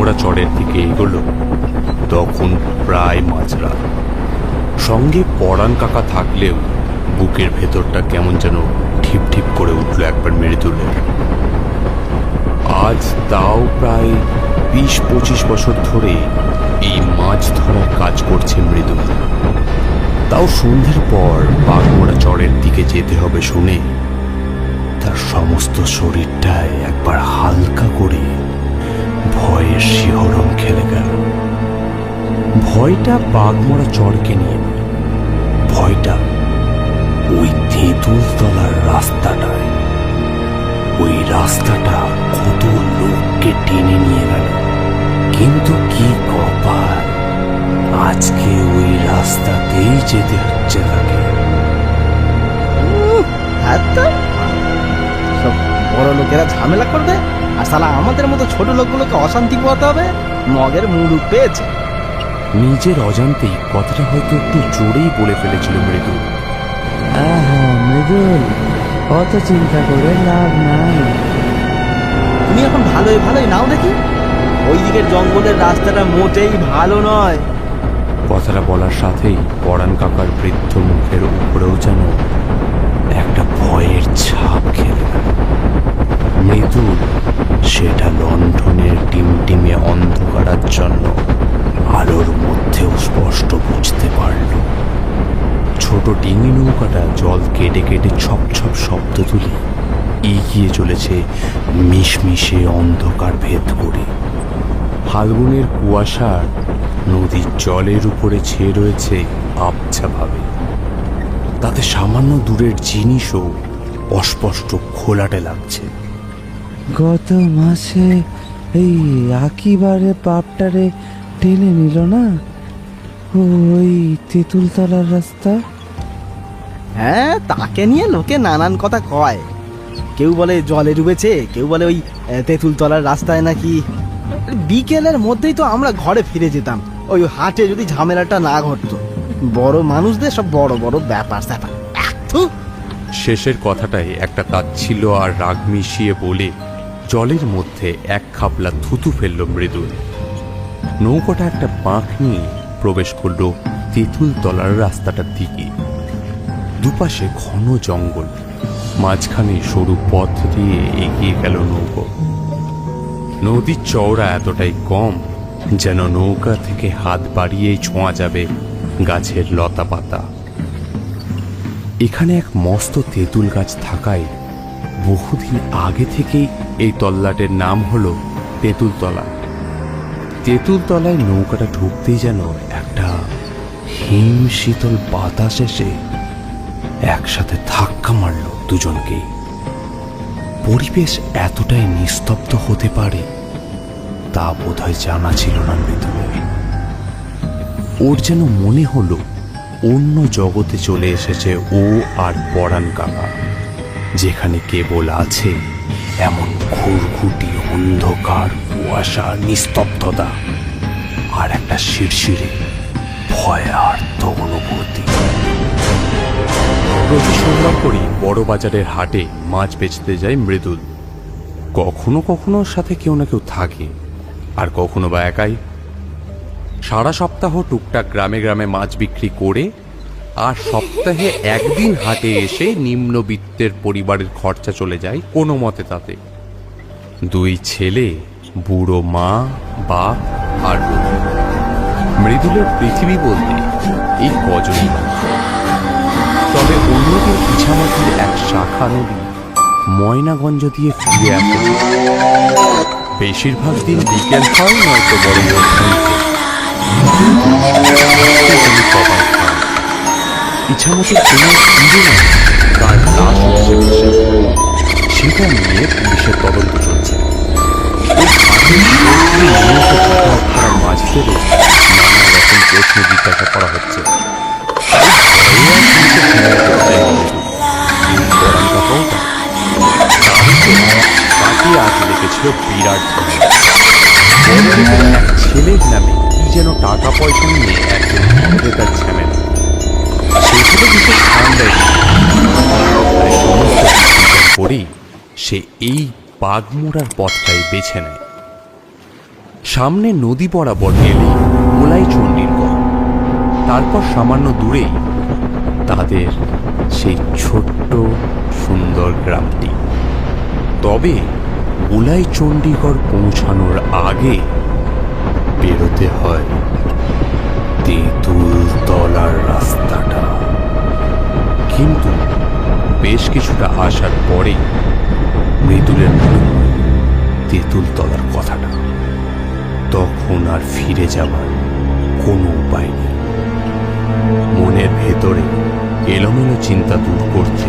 বাঘমোড়া চরের দিকে এগোলো তখন প্রায় মাঝরাত। সঙ্গে পরাণ কাকা থাকলেও বুকের ভেতরটা কেমন যেন ঠিপ ঠিপ করে উঠল একবার মৃদুলের। আজ তাও প্রায় 20-25 বছর ধরে এই মাছ ধরার কাজ করছে মৃদুল। তাও সন্ধ্যের পর বাঘমোড়া চরের দিকে যেতে হবে শুনে তার সমস্ত শরীরটায় একবার হালকা করে ভয়ের শিহরণ খেলে গেল। ভয়টা বাঘমোড়া চরকে নিয়ে নয়, ভয়টা ওই তেঁতুলতলার রাস্তাটায়। ওই রাস্তাটা কত লোককে টেনে নিয়ে গেল, কিন্তু কি কপাল, আজকে ওই রাস্তাতেই যেতে হচ্ছে তাকে। সব বড় লোকেরা ঝামেলা করবে আর সালা আমাদের মতো ছোট লোকগুলোকে অশান্তি পোহাতে হবে। মগের মুলুক পেয়েছে। নিজের অজান্তেই কথাটা হয়তো একটু জোরেই বলে ফেলেছিল মৃদু। মৃদুল, অত চিন্তা করে লাভ নাই। তুমি এখন ভালোই ভালোই নাও দেখি, ওই দিকের জঙ্গলের রাস্তাটা মোটেই ভালো নয়। কথাটা বলার সাথেই পরাণ কাকার বৃদ্ধ মুখের উপরেও যেন একটা ভয়ের ছাপ খেলে গেল। মৃদুল সেটা লণ্ঠনের টিমটিমে অন্ধকারাচ্ছন্ন আলোর মধ্যেও স্পষ্ট বুঝতে পারল। ছোট ডিঙি নৌকাটা জল কেটে কেটে ছপ ছপ শব্দ তুলে এগিয়ে চলেছে মিশমিশে অন্ধকার ভেদ করে। ফাল্গুনের কুয়াশার নদীর জলের উপরে ছেয়ে রয়েছে আবছাভাবে। তাতে সামান্য দূরের জিনিসও অস্পষ্ট খোলাটে লাগছে। গত মাসে এই একেবারে পাপটারে টেনে নিল না ওই তেঁতুলতলার রাস্তা। হ্যাঁ, তাকে নিয়ে লোকে নানান কথা কয়। কেউ বলে জলে ডুবেছে, কেউ বলে ওই তেঁতুলতলার রাস্তায় নাকি। বিকেলের মধ্যেই তো আমরা ঘরে ফিরে যেতাম, ওই হাটে যদি ঝামেলাটা না ঘটতো। বড় মানুষদের সব বড় বড় ব্যাপার স্যাপার। শেষের কথাটাই একটা তাচ্ছিল্য আর রাগ মিশিয়ে বলে জলের মধ্যে এক খাপলা থুতু ফেলল মৃদুল। নৌকাটা একটা বাঁক নিয়ে প্রবেশ করল তেঁতুলতলার রাস্তাটার দিকে। দুপাশে ঘন জঙ্গল, মাঝখানে সরু পথ দিয়ে এগিয়ে গেল নৌকো। নদীর চওড়া এতটাই কম যেন নৌকা থেকে হাত বাড়িয়েই ছোঁয়া যাবে গাছের লতা পাতা। এখানে এক মস্ত তেঁতুল গাছ থাকায় বহুদিন আগে থেকেই এই তল্লাটের নাম হলো তেঁতুলতলা। তেঁতুলতলায় নৌকাটা ঢুকতেই যেন একটা হিম শীতল বাতাস এসে একসাথে ধাক্কা মারল দুজনকেই। পরিবেশ এতটাই নিস্তব্ধ হতে পারে তা বোধহয় জানা ছিল না মৃদুলের। ওর যেন মনে হলো অন্য জগতে চলে এসেছে ও আর পরাণ কাকা, যেখানে কেবল আছে এমন ঘুরঘুটি অন্ধকার, কুয়াশা, নিস্তব্ধতা আর একটা শিরশিরে ভয়ার্ত অনুভূতি। প্রতি সোমবার করি বড় বাজারের হাটে মাছ বেচতে যায় মৃদুল। কখনো কখনো সাথে কেউ না কেউ থাকে, আর কখনো বা একাই। সারা সপ্তাহ টুকটাক গ্রামে গ্রামে মাছ বিক্রি করে আর সপ্তাহে একদিন হাটে এসে নিম্নবিত্তের পরিবারের খরচা চলে যায় কোনো মতে তাতে। দুই ছেলে, বুড়ো মা, বাপ আর মৃদুলের পৃথিবী বলতে এই কজনই। তবে অন্যদের ইছামাটির এক শাখা নদী ময়নাগঞ্জ দিয়ে ফিরে আসে। বেশিরভাগ দিন বিকেল হয়, নয়তো বড় ইছামতির কোনো তার লাশ উঠছে বসে, সেটা নিয়ে পুলিশের তদন্ত চলছে। মাঝদেরও নানা রকম প্রশ্ন জিজ্ঞাসা করা হচ্ছে। তাকে আজ লেগেছিল বিরাট এক ছেলের নামে কি যেন টাকা পয়সা নিয়ে একজন তার ঝামেলা। সেখানে কিছু করেই সে এই বাঘমোড়ার পথটাই বেছে নেয়। সামনে নদী বরাবর গেলেই ওলাই চণ্ডীর ঘর। তারপর সামান্য দূরেই তাদের সেই ছোট্ট সুন্দর গ্রামটি। তবে উলাই চণ্ডীগড় পৌঁছানোর আগে বেরোতে হয় তেঁতুল তলার রাস্তাটা। কিন্তু বেশ কিছুটা আসার পরেই মৃদুলের মনে হয় তেঁতুল তলার কথাটা। তখন আর ফিরে যাবার কোনো উপায় নেই। মনের ভেতরে এলোমেলো চিন্তা দূর করতে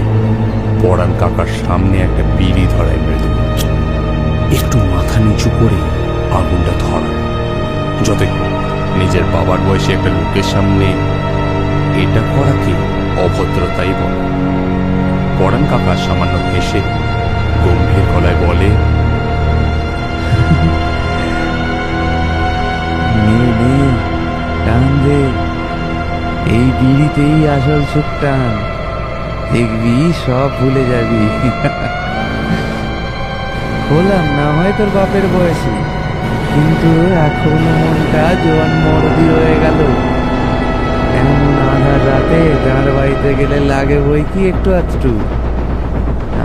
পরাণ কাকার সামনে একটা বিড়ি ধরায় মৃদুল। একটু মাথা নিচু করে আগুনটা ধরা, যত নিজের বাবার বয়সে একটা লোকের সামনে এটা করাকে অভদ্রতাই বলে। পরাণ কাকা সামান্য হেসে গম্ভীর গলায় বলে, টান দে, এই বিড়িতেই আসল সুখ টান, দেখবি সব ভুলে যাবি। হলাম না হয় তোর বাপের বয়সে, কিন্তু এখনো মনটা জোয়ান মরদি হয়ে গেল। এমন আধার রাতে তার বাড়িতে গেলে লাগে বই কি একটু আধটু।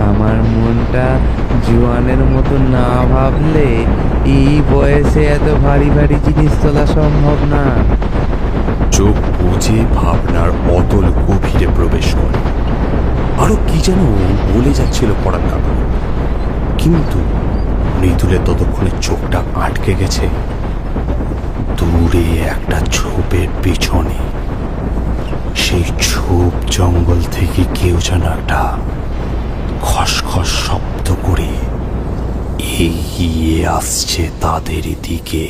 আমার মনটা জোয়ানের মতো না ভাবলে এই বয়সে এত ভারী ভারী জিনিস তোলা সম্ভব না। চোখ বুঝে ভাবনার অতল গভীরে প্রবেশ করে। আরো কি যেন বলে যাচ্ছিল পরাণ কাকা, কিন্তু মৃদুলের ততক্ষণে চোখটা আটকে গেছে দূরে একটা ঝোপের পিছনে। সেই ঝোপ জঙ্গল থেকে কেউ যেন একটা খসখস শব্দ করে এগিয়ে আসছে তাদেরই দিকে।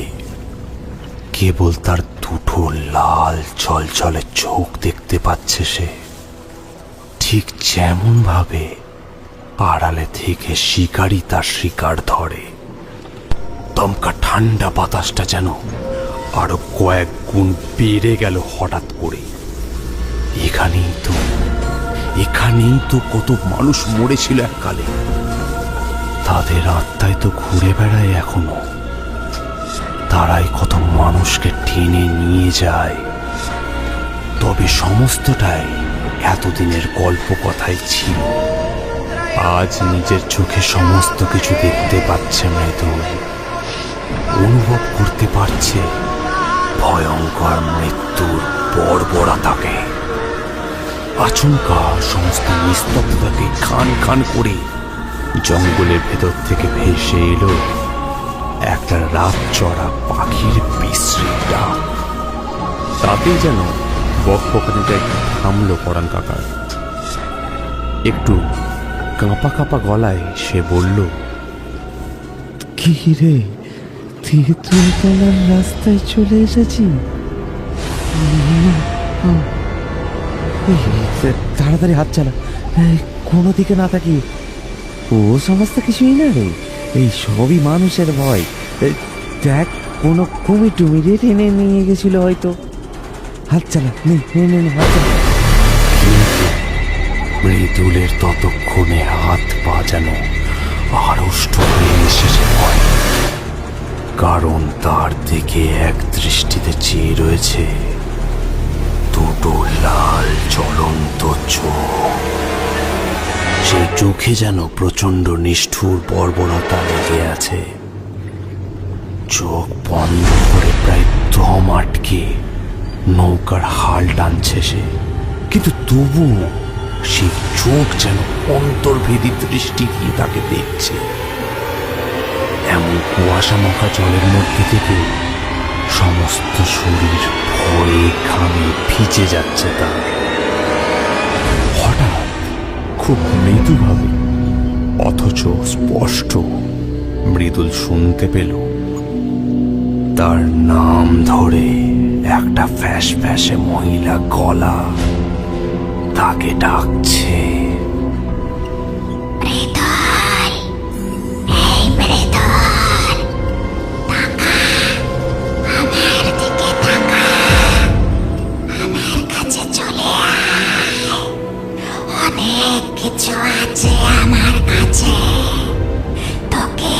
কেবল তার দুটো লাল চলচলে চোখ দেখতে পাচ্ছে সে, ঠিক যেমন ভাবে আড়ালে থেকে শিকারী তার শিকার ধরে। দমকা ঠান্ডা বাতাসটা যেন আরো কয়েক গুণ বেড়ে গেল হঠাৎ করে। এখানেই তো কত মানুষ মরেছিল এককালে, তাদের আত্মায় তো ঘুরে বেড়ায় এখনো। তারাই কত মানুষকে টেনে নিয়ে যায়। তবে সমস্তটাই এতদিনের গল্প কথাই ছিল। আজ নিজের চোখে সমস্ত কিছু দেখতে পাচ্ছে মৃদুল, অনুভব করতে পারছে ভয়ঙ্কর মৃত্যুর বর্বরতাকে। আচমকা সমস্ত নিস্তব্ধতাকে খান খান করে জঙ্গলের ভেতর থেকে ভেসে এলো একটা রাত চড়া পাখির বিশ্রী ডাক। তাতেই যেন বকবকানিটা একটু থামলো পরাণ কাকার। একটু কাঁপা কাঁপা গলায় সে বলল, কি রে, তেঁতুল তলার রাস্তায় চলে এসেছি। তাড়াতাড়ি হাত চালা, কোনো দিকে না তাকিয়ে। ও সমস্ত কিছুই না রে, এই সবই মানুষের ভয়। দেখ, কোনো কুমিরে টেনে নিয়ে গেছিল হয়তো। হাত চালা, নে হাত চালা। মৃদুলের ততক্ষণে হাত পা যেন আড়ষ্ট হয়ে এসেছে ভয়। কারণ তার দিকে এক দৃষ্টিতে চেয়ে রয়েছে দুটো লাল জ্বলন্ত চোখ। সেই চোখে যেন প্রচন্ড নিষ্ঠুর বর্বরতা লেগে আছে। চোখ বন্ধ করে প্রায় দম আটকে নৌকার হাল টানছে সে, কিন্তু তবুও সেই চোখ যেন অন্তর্ভেদী দৃষ্টি দিয়ে তাকে দেখছে। এমন কুয়াশা মাখা জলের মধ্যে থেকে সমস্ত শরীর ভয়ে ঘামে ভিজে যাচ্ছে তার। হঠাৎ খুব মৃদুভাবে অথচ স্পষ্ট মৃদুল শুনতে পেল তার নাম ধরে একটা ফ্যাস ফ্যাসে মহিলা গলা তাকে ডাকছে। কিছু আছে আমার কাছে, তোকে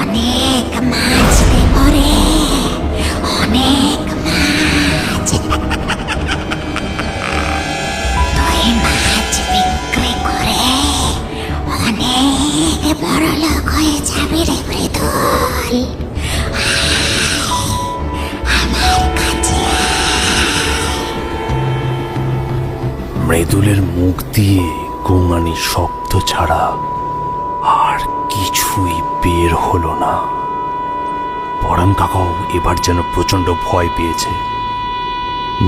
অনেক মাছ দেব রে। পারবি রে মৃদুল। আমার কাছে মৃদুলের মুখ দিয়ে গোঙানির শব্দ ছাড়া আর কিছুই বের হলো না। পরাণ কাকাও এবার যেন প্রচন্ড ভয় পেয়েছে।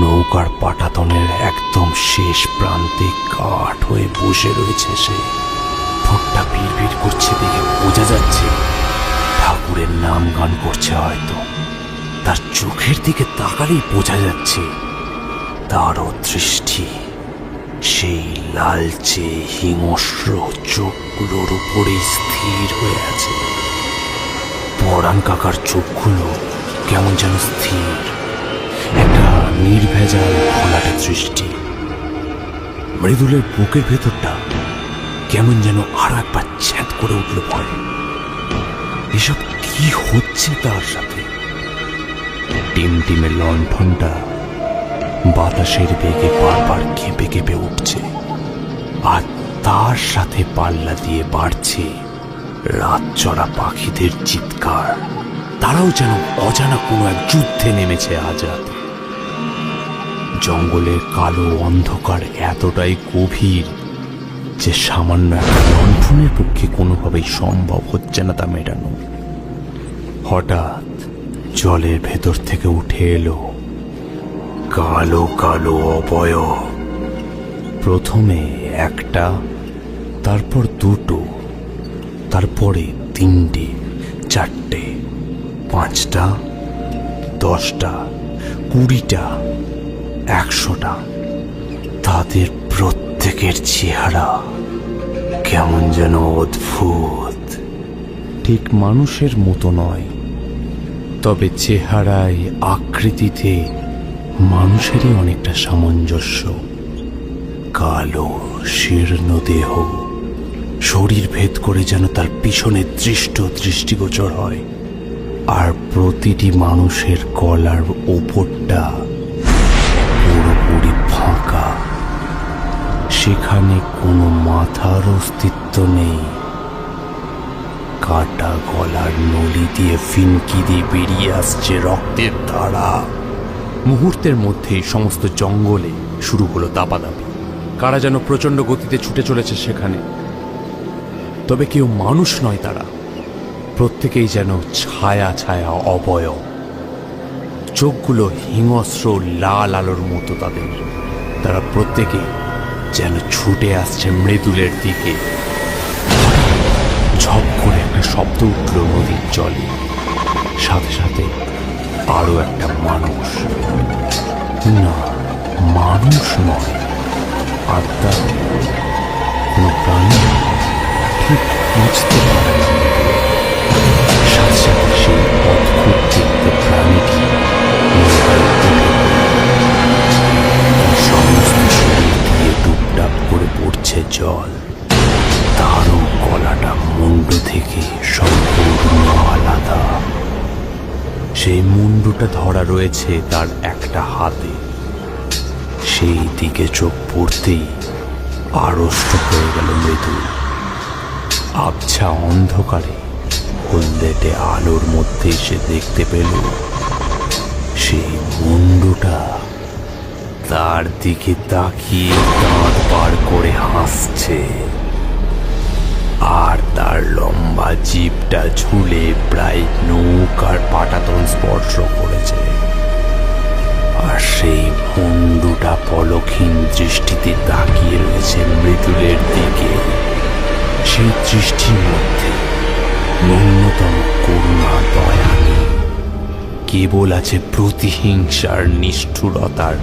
নৌকার পাটাতনের একদম শেষ প্রান্তে কাঠ হয়ে বসে রয়েছে সে। ঠোঁটটা ভিড় করছে দেখে বোঝা যাচ্ছে ঠাকুরের নাম গান করছে হয়তো। তার চোখের দিকে তাকালেই বোঝা যাচ্ছে তারও দৃষ্টি সেই লালচে হিংস্র চোখগুলোর উপরে স্থির হয়ে আছে। পরাণ কাকার চোখগুলো কেমন যেন স্থির, একটা নির্ভেজাল ঘোলাটে দৃষ্টি। মৃদুলের বুকের ভেতরটা কেমন যেন আরো একবার ছ্যাদ করে উঠল ভয়। এসব কি হচ্ছে তার সাথে? টিমটিমে লণ্ঠনটা বাতাসের বেগে বারবার কেঁপে কেঁপে উঠছে, আর তার সাথে পাল্লা দিয়ে বাড়ছে রাত চড়া পাখিদের চিৎকার। তারাও যেন অজানা কোনো এক যুদ্ধে নেমেছে আজ রাতে। জঙ্গলের কালো অন্ধকার এতটাই গভীর যে সামান্য একটা লণ্ঠনের পক্ষে কোনোভাবেই সম্ভব হচ্ছে না তা মেটানো। হঠাৎ জলের ভেতর থেকে উঠে এলো কালো কালো অবয়ব। প্রথমে একটা, তারপর দুটো, তারপরে তিনটে, চারটে, 5টা, 10টা, 20টা, 100টা। তাদের প্রত্যেকের চেহারা কেমন যেন অদ্ভুত। ঠিক মানুষের মতো নয়, তবে চেহারায় আকৃতিতে মানুষেরই অনেকটা সামঞ্জস্য। কালো শীর্ণ দেহ, শরীর ভেদ করে যেন তার পিছনে দৃষ্টিগোচর হয়। আর প্রতিটি মানুষের গলার ওপরটা পুরোপুরি ফাঁকা, সেখানে কোনো মাথার অস্তিত্ব নেই। কাটা গলার নলি দিয়ে ফিনকি দিয়ে বেরিয়ে আসছে রক্তের ধারা। মুহূর্তের মধ্যেই সমস্ত জঙ্গলে শুরু হলো দাপাদাপি। কারা যেন প্রচন্ড গতিতে ছুটে চলেছে সেখানে। তবে কেউ মানুষ নয় তারা, প্রত্যেকেই যেন ছায়া ছায়া অবয়ব। চোখগুলো হিংস্র লাল আলোর মতো তাদের। তারা প্রত্যেকে যেন ছুটে আসছে মৃদুলের দিকে। ঝপ করে একটা শব্দ উঠল নদীর জলে, সাথে সাথে আরো একটা মানুষ। না, মানুষ নয়, আত্মা, কোনো প্রাণী, ঠিক বুঝতে পারে না। সাথে সাথে সেই অদ্ভুত দেখতে প্রাণীটি নৌকায় উঠে সমস্ত শরীর দিয়ে ডুবডাব করে পড়ছে জল। তারও গলাটা মুন্ডু থেকে সম্পূর্ণ আলাদা। সেই মুন্ডুটা ধরা রয়েছে তার একটা হাতে। সেই দিকে চোখ পড়তেই আড়ষ্ট হয়ে গেল মৃদুল। আবছা অন্ধকারে হলদেটে আলোর মধ্যে সে দেখতে পেল সেই মুন্ডুটা তার দিকে তাকিয়ে দাঁত বার করে হাসছে, আর তার লম্বা জিভটা ঝুলে প্রায় নৌকার পাটাতন স্পর্শ করেছে। আর সেই মুন্ডুটা পলকহীন দৃষ্টিতে তাকিয়ে রয়েছে মৃদুলের দিকে। সেই দৃষ্টির মধ্যে ন্যূনতম করুণা দয়া নেই, কেবল আছে প্রতিহিংসার নিষ্ঠুরতার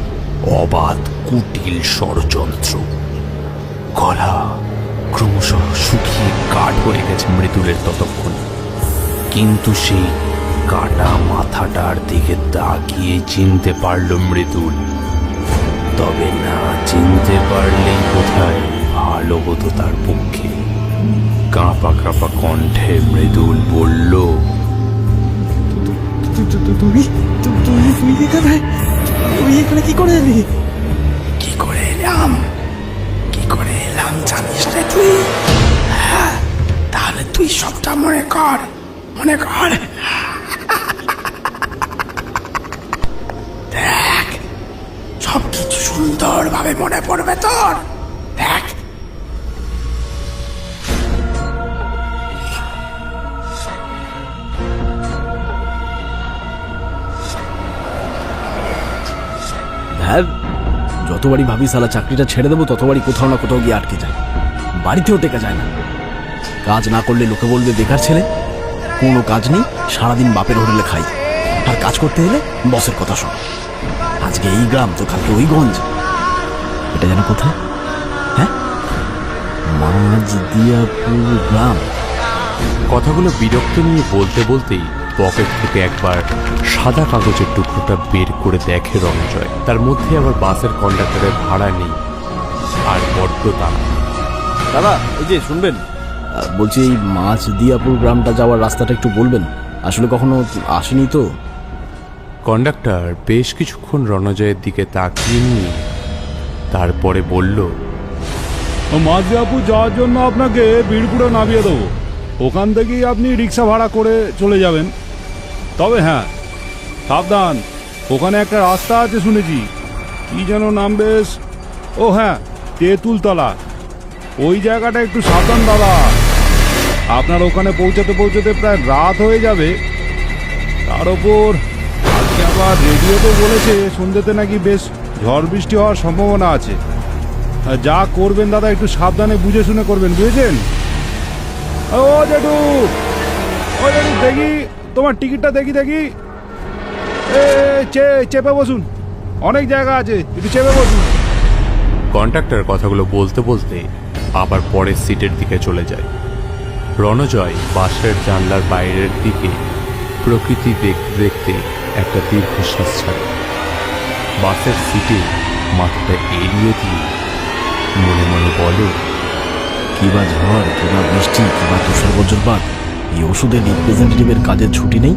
অবাধ কুটিল ষড়যন্ত্র। গলা ক্রমশ শুকিয়ে কাঠ হয়ে গেছে মৃদুলের ততক্ষণে, কিন্তু সেই কাটা মাথাটার দিকে তাকিয়ে চিনতে পারল মৃদুল। তবে না চিনতে পারলেই কোথায় ভালো হতো তার পক্ষে। কাঁপা কাঁপা কণ্ঠে মৃদুল বলল, তুই এখানে কি করে এলি? কি করে এলাম জানিস না তুই? হ্যাঁ, তাহলে তুই সবটা মনে কর। মনে কর। দেখ, সবকিছু সুন্দরভাবে মনে পড়বে তোর। দেখ, হ্যাঁ, যতবারই ভাবি সালা চাকরিটা ছেড়ে দেবো ততবারই কোথাও না কোথাও গিয়ে আটকে যায়। বাড়িতেও টেকা যায় না। কাজ না করলে লোকে বলবে বেকার ছেলে, কোনো কাজ নেই, সারাদিন বাপের হোটেলে খাই, আর কাজ করতে এলে বসের কথা শোন। আজকে এই গ্রাম তো কালকে ওই গঞ্জ। এটা যেন কোথায়? হ্যাঁ, মাঝদিয়াপুর গ্রাম। কথাগুলো বিরক্ত নিয়ে বলতে বলতেই পকেট থেকে একবার সাদা কাগজের টুকরোটা বের করে দেখে রণজয়। তার মধ্যে আবার বাসের কন্ডাক্টরের ভাড়া নেই আর বড্ড দাম। দাদা, এই যে শুনবেন, বলছি এই মাঝদিয়াপুর গ্রামটা যাওয়ার রাস্তাটা একটু বলবেন, আসলে কখনো আসেনি তো। কন্ডাক্টর বেশ কিছুক্ষণ রণজয়ের দিকে তাকিয়ে নিয়ে তারপরে বলল, মাঝদিয়াপুর যাওয়ার জন্য আপনাকে বীরপুরে নামিয়ে দেবো। ওখান থেকেই আপনি রিক্সা ভাড়া করে চলে যাবেন। তবে হ্যাঁ, সাবধান, ওখানে একটা রাস্তা আছে শুনেছি, কি যেন নাম বেশ, ও হ্যাঁ, তেঁতুলতলা। ওই জায়গাটা একটু সাবধান দাদা। আপনার ওখানে পৌঁছাতে পৌঁছাতে প্রায় রাত হয়ে যাবে। তার ওপর আজকে আবার রেডিওতে বলেছে সন্ধ্যেতে নাকি বেশ ঝড় বৃষ্টি হওয়ার সম্ভাবনা আছে। যা করবেন দাদা একটু সাবধানে বুঝে শুনে করবেন, বুঝেছেন? ও জেঠু, ও জেঠু, দেখি তোমার টিকিটটা দেখি। চেপে বসুন, অনেক জায়গা আছে, একটু চেপে বসুন। কন্ডাক্টর কথাগুলো বলতে বলতে আবার পরের সিটের দিকে চলে যায়। রণজয় বাসের জানলার বাইরের দিকে প্রকৃতি দেখতে দেখতে একটা দীর্ঘশ্বাস ছাড়ে। বাসের সিটে মাথাটা এড়িয়ে দিয়ে মনে মনে বলে, কিবা ঝড়, কিবা বৃষ্টি, কিবা তুষার বজ্রপাত, এই ওষুধের রিপ্রেজেন্টেটিভের কাজের ছুটি নেই,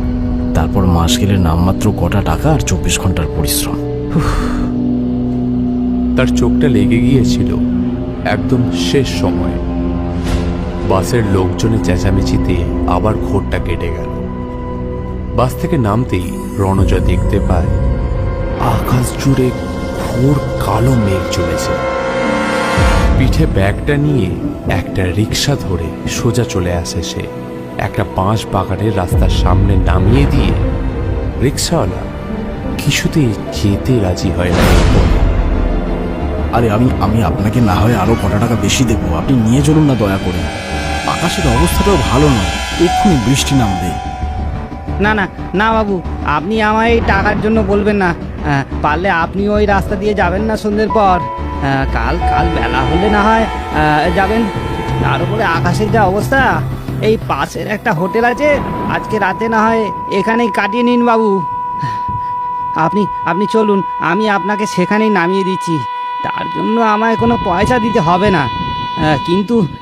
তারপর মাস গেলে নামমাত্র কটা টাকা আর 24 ঘন্টার পরিশ্রম। তার চোখটা লেগে গিয়েছিল একদম শেষ সময়ে। বাসের লোকজনের চেঁচামেচিতে আবার ঘোরটা কেটে গেল। বাস থেকে নামতেই রণজয় দেখতে পায় আকাশ জুড়ে ঘোর কালো মেঘ চলেছে। পিঠে ব্যাগটা নিয়ে একটা রিক্সা ধরে সোজা চলে আসে সে। একটা বাঁশ বাগানের রাস্তার সামনে নামিয়ে দিয়ে রিক্সাওয়ালা কিছুতেই যেতে রাজি হয় না। আরে আমি আপনাকে না হয় আরো কটা টাকা বেশি দেবো, আপনি নিয়ে চলুন না দয়া করে। আকাশের অবস্থাটাও ভালো নয়, এক্ষুনি বৃষ্টি নামবে। না না না বাবু, আপনি আমায় এই টাকার জন্য বলবেন না। পারলে আপনি ওই রাস্তা দিয়ে যাবেন না সন্ধ্যের পর। কাল বেলা হলে না হয় যাবেন। তার উপরে আকাশের যা অবস্থা, এই পাশের একটা হোটেল আছে, আজকে রাতে না হয় এখানেই কাটিয়ে নিন বাবু। আপনি চলুন, আমি আপনাকে সেখানেই নামিয়ে দিচ্ছি। তার জন্য আমায় কোনো পয়সা দিতে হবে না।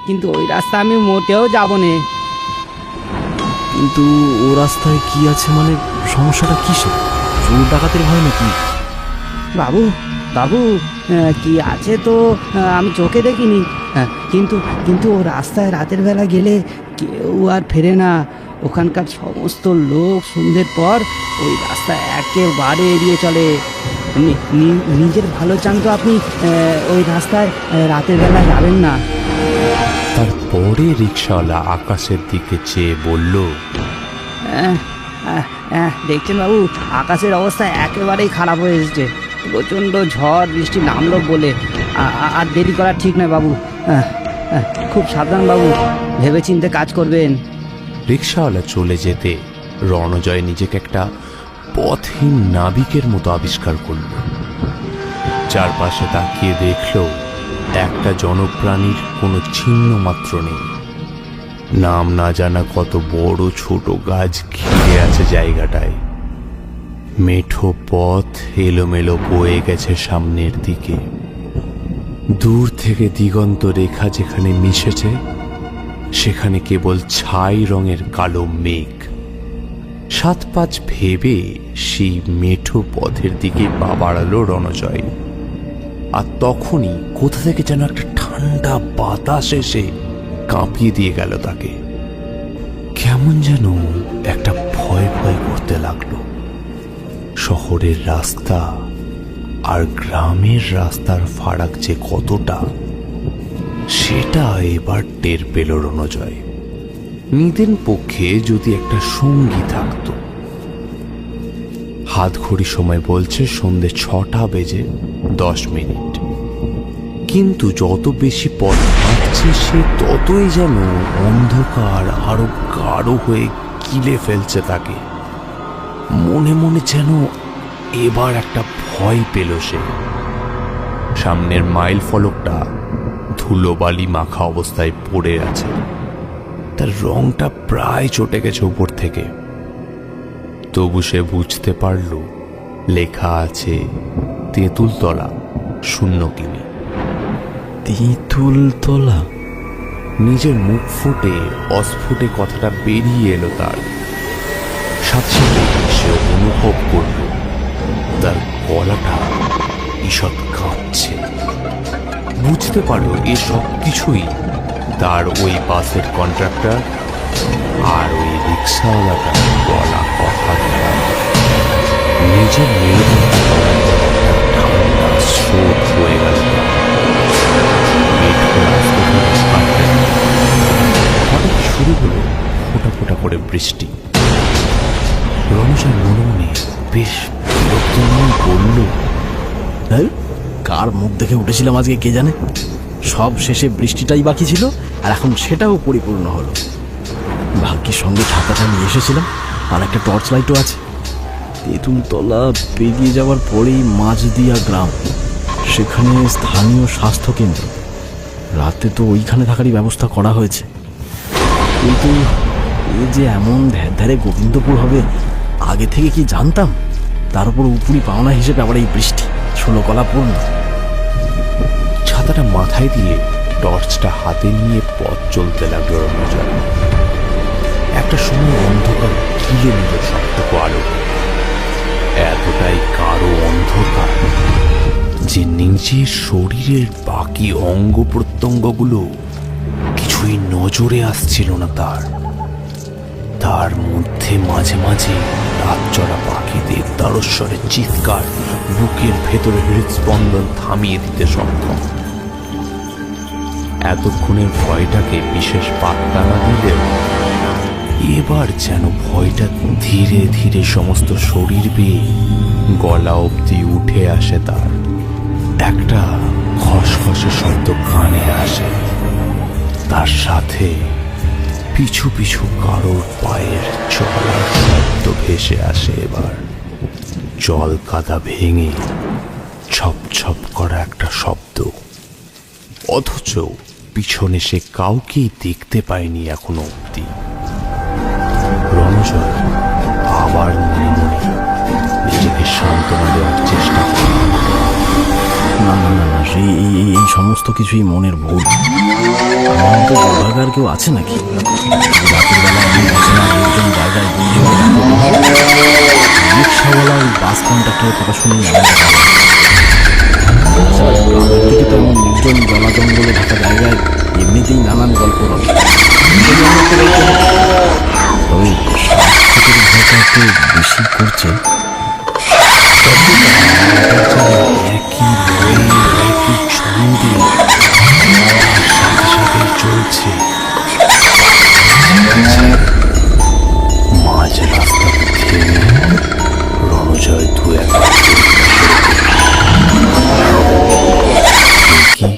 কিন্তু ওই রাস্তা আমি মোটেও যাব না। কিন্তু ও রাস্তায় কি আছে, মানে সমস্যাটা কিসে? চোর ডাকাতের ভয় নাকি? বাবু কি আছে তো আমি চোখে দেখিনি। কিন্তু ও রাস্তায় রাতের বেলা গেলে কেউ আর ফেরে না। ওখানকার সমস্ত লোক সন্ধ্যের পর ওই রাস্তা একেবারে এড়িয়ে চলে। নিজের ভালো চান তো আপনি ওই রাস্তায় রাতের বেলা যাবেন না। তারপরে রিক্সাওয়ালা আকাশের দিকে চেয়ে বলল, দেখছেন বাবু, আকাশের অবস্থা একেবারেই খারাপ হয়ে এসেছে। প্রচণ্ড ঝড় বৃষ্টি নামলো বলে আর দেরি করা ঠিক নয় বাবু। খুব সাবধান বাবু, ভেবেচিন্তে কাজ করবেন। রিক্সাওয়ালা চলে যেতে রণজয় নিজেকে একটা পথহীন নাবিকের মতো আবিষ্কার করল। চারপাশে তাকিয়ে দেখল একটা জনপ্রাণীর কোনো চিহ্ন মাত্র নেই। নাম না জানা কত বড় ছোট গাছ ঘিরে আছে জায়গাটায়। মেঠো পথ এলোমেলো বয়ে গেছে সামনের দিকে। দূর থেকে দিগন্ত রেখা যেখানে মিশেছে সেখানে কেবল ছাই রঙের কালো মেঘ। 7-5 ভেবে সেই মেঠো পথের দিকে পা বাড়ালো রণজয়। আর তখনই কোথা থেকে যেন একটা ঠান্ডা বাতাস এসে কাঁপিয়ে দিয়ে গেল তাকে। কেমন যেন একটা ভয় ভয় করতে লাগলো। শহরের রাস্তা আর গ্রামের রাস্তার ফারাক যে কতটা, সেটা এবার টের পেল রণজয়। নিদেন পক্ষে যদি একটা সঙ্গী থাকতো। হাত ঘড়ি সময় বলছে সন্ধে 6:10। কিন্তু যত বেশি পথ হাঁটছে সে ততই যেন অন্ধকার আরো গাঢ় হয়ে গিলে ফেলছে তাকে। মনে মনে যেন এবার একটা ভয় পেল সে। সামনের মাইল ফলকটা ধুলোবালি মাখা অবস্থায় পড়ে আছে, তার রংটা প্রায় চটে গেছে উপর থেকে। তবু সে বুঝতে পারল লেখা আছে তেঁতুলতলা 0 কিমি। তেঁতুলতলা? নিজের মুখ ফুটে অস্ফুটে কথাটা বেরিয়ে এলো তার। সাথে সাথে সে অনুভব করল তার গলাটা ঈষৎ কাঁপছে। বুঝতে পারল এ সব কিছুই তার ওই বাসের কন্ট্রাক্টর আর ওই রিক্সাওয়ালাটা বলা কথা। নিজের মেরুদণ্ড ঠান্ডা স্রোত হয়ে গেল। হঠাৎ শুরু হলো ফোটা ফোটা করে বৃষ্টি। রণজয় মনে মনে বেশ বিরক্ত নিয়ে বলল, কার মুখ দেখে উঠেছিলাম আজকে কে জানে। সব শেষে বৃষ্টিটাই বাকি ছিল, আর এখন সেটাও পরিপূর্ণ হলো। ভাগ্যের সঙ্গে ছাতাটা নিয়ে এসেছিলাম, আর একটা টর্চ লাইটও আছে। তেঁতুলতলা পেরিয়ে যাওয়ার পরেই মাঝদিয়া গ্রাম, সেখানে স্থানীয় স্বাস্থ্যকেন্দ্র। রাতে তো ওইখানে থাকারই ব্যবস্থা করা হয়েছে। কিন্তু এই যে এমন ধ্যারে গোবিন্দপুর হবে আগে থেকে কি জানতাম? তার উপর উপরি পাওনা হিসেবে আবার এই বৃষ্টি 16 কলা পূর্ণ। ছাতাটা মাথায় দিয়ে টর্চটা হাতে নিয়ে পথ চলতে লাগলো রণজয়। একটা সময় অন্ধকার ঘিরে নিল সবটুকু আলো। এতটাই গাঢ় অন্ধকার যে নিজের শরীরের বাকি অঙ্গ প্রত্যঙ্গগুলো কিছুই নজরে আসছিল না তার। তার মধ্যে মাঝে মাঝে রাতচরা পাখিদের তারস্বরের চিৎকার বুকের ভেতরে হৃদস্পন্দন থামিয়ে দিতে সক্ষম। এতক্ষণের ভয়টাকে বিশেষ পাত্তা না দিলেও এবার যেন ভয়টা ধীরে ধীরে সমস্ত শরীর বেয়ে গলা অবধি উঠে আসে তার। একটা খসখসে শব্দ কানে আসে, তার সাথে পিছু পিছু কারোর পায়ের চলার শব্দ ভেসে আসে। এবার জল কাদা ভেঙে ছপ ছপ করা একটা শব্দ, অথচ পিছনে সে কাউকেই দেখতে পায়নি এখনো অব্দি। রণজয় আবার মনে মনে নিজেকে সান্ত্বনা দেওয়ার চেষ্টা করে। না না না না, এই সমস্ত কিছুই মনের ভুল। আমার তো দুর্ভাগার কেউ আছে নাকি? রাতের বেলা আমি অচেনা লোকজন জায়গায় রিক্সাওয়ালা ওই বাস কন্ট্রাক্টরের কথা শুনেই আমাদের গ্রামের দিকে তো এমন নির্জন জলা জঙ্গলে ঢাকা জায়গায় এমনিতেই নানান গল্প রবে। তবে শ্বাসের ভয়টা একটু বেশি করছে। একই বয়ে একই ছন্দে সাথে সাথে চলছে। মাঝ রাস্তা থেমে রণজয় দু একবার কি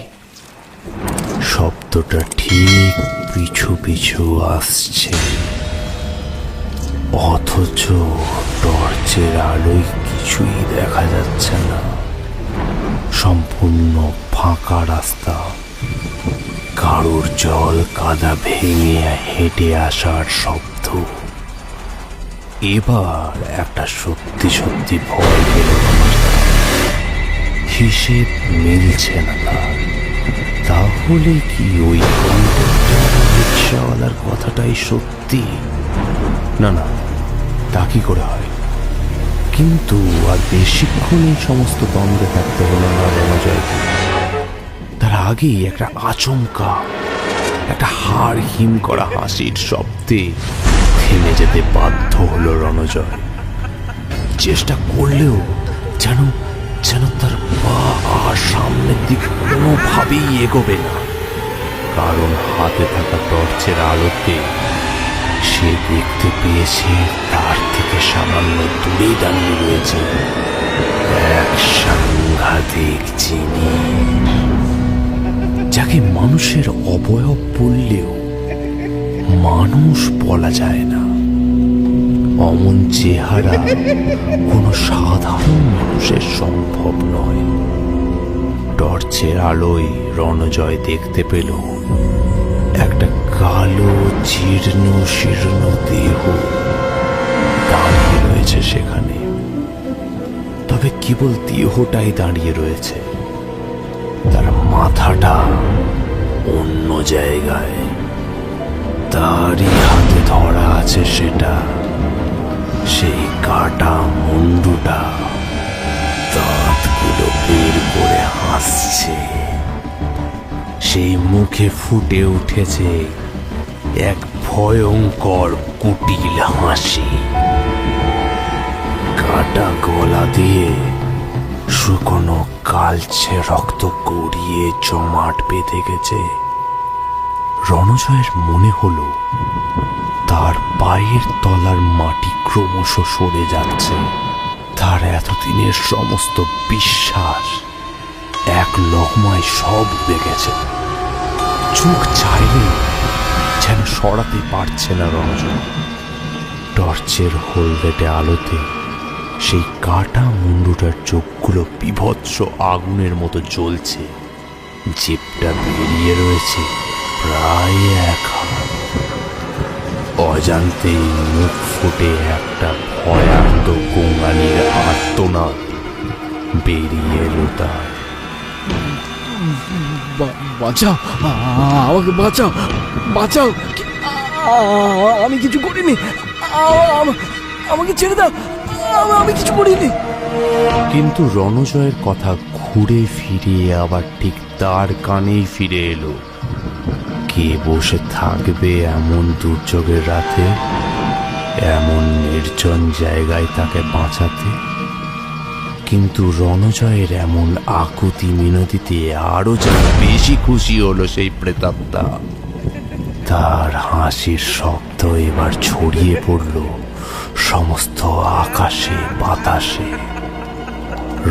শব্দটা ঠিক পিছু পিছু আসছে, অথচ টর্চের আলোয় কিছুই দেখা যাচ্ছে না। সম্পূর্ণ ফাঁকা রাস্তা, কারোর জল কাদা ভেঙে হেঁটে আসার শব্দ। এবার একটা সত্যি সত্যি ভয় পেল। হিসেব মিলছে না তার। তাহলে কি ওই রিক্সাওয়ালার কথাটাই সত্যি? না না, তা কি করে হয়? কিন্তু আর বেশিক্ষণ এই সমস্ত দ্বন্দ্বে থাকতে হলো না রণজয়কে। তার আগেই একটা আচমকা, একটা হাড় হিম করা হাসির শব্দে থেমে যেতে বাধ্য হলো রণজয়। চেষ্টা করলেও যেন যেন তার পা আর সামনের দিক কোনোভাবেই এগোবে না, কারণ হাতে থাকা টর্চের আলোতে সে দেখতে পেয়েছে তার থেকে সামান্য দূরেই দাঁড়িয়ে রয়েছে এক সাংঘাতিক জিনিস, যাকে মানুষের অবয়ব বললেও মানুষ বলা যায় না। অমন চেহারা কোনো সাধারণ মানুষের সম্ভব নয়। টর্চের আলোয় রণজয় দেখতে পেল একটা কালো জীর্ণ শীর্ণ দেহ দাঁড়িয়ে রয়েছে সেখানে। তবে কেবল দেহটাই দাঁড়িয়ে রয়েছে, তার মাথাটা অন্য জায়গায়। তারই হাতে ধরা আছে সেটা, সেই কাটা মুন্ডুটা দাঁতগুলো বের করে হাসছে। সেই মুখে ফুটে উঠেছে এক ভয়ঙ্কর কুটিল হাসি। কাটা গলা দিয়ে শুকনো কালচে রক্ত গড়িয়ে জমাট বেঁধে গেছে। রণজয়ের মনে হলো তার পায়ের তলার মাটি ক্রমশ সরে যাচ্ছে। তার এতদিনের সমস্ত বিশ্বাস এক লহমায় সব উবে গেছে। চোখ চাইলে যেন সরাতে পারছে না রণজয়। টর্চের হোলরেটে আলোতে সেই কাটা মুন্ডুটার চোখগুলো বিভৎস আগুনের মতো জ্বলছে। জিভটা বেরিয়ে রয়েছে প্রায় এক হাত। অজান্তেই মুখ ফুটে একটা ভয়ার্ত গোঙানির আর্তনাদ বেরিয়ে এলো তার। বাঁচাও, আমাকে বাঁচাও, বাঁচাও, আমি কিছু করিনি, আমাকে ছেড়ে দাও, আমি কিছু করিনি। কিন্তু রণজয়ের কথা ঘুরে ফিরে আবার ঠিক তার কানেই ফিরে এলো। কে বসে থাকবে এমন দুর্যোগের রাতে, এমন নির্জন জায়গায় তাকে বাঁচাতে? কিন্তু রণজয়ের এমন আকুতি মিনতিতে আরো যেন বেশি খুশি হলো সেই প্রেতাত্মা। তার হাসির শব্দ এবার ছড়িয়ে পড়ল সমস্ত আকাশে বাতাসে।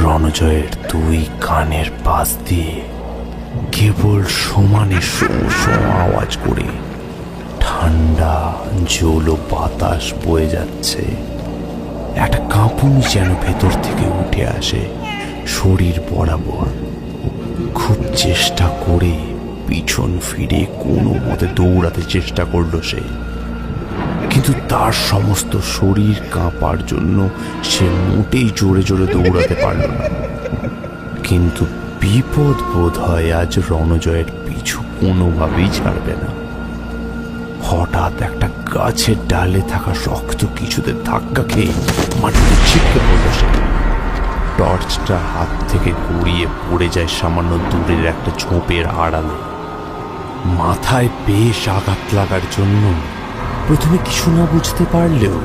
রণজয়ের দুই কানের পাশ দিয়ে কেবল সমানে শো শো আওয়াজ করে ঠান্ডা জল বাতাস বয়ে যাচ্ছে। একটা কাঁপুনি যেন ভেতর থেকে উঠে আসে শরীর বরাবর। খুব চেষ্টা করে পিছন ফিরে কোনো মতে দৌড়াতে চেষ্টা করলো সে, কিন্তু তার সমস্ত শরীর কাঁপার জন্য সে মোটেই জোরে জোরে দৌড়াতে পারল না। কিন্তু বিপদ বোধ হয় আজ রণজয়ের পিছু কোনোভাবেই ছাড়বে না। হঠাৎ একটা গাছের ডালে থাকা শক্ত কিছুতে ধাক্কা খেয়ে মাটিতে ছিটকে পড়ল সে। টর্চটা হাত থেকে গড়িয়ে পড়ে যায় সামান্য দূরের একটা ঝোপের আড়ালে। মাথায় বেশ আঘাত লাগার জন্য প্রথমে কিছু না বুঝতে পারলেও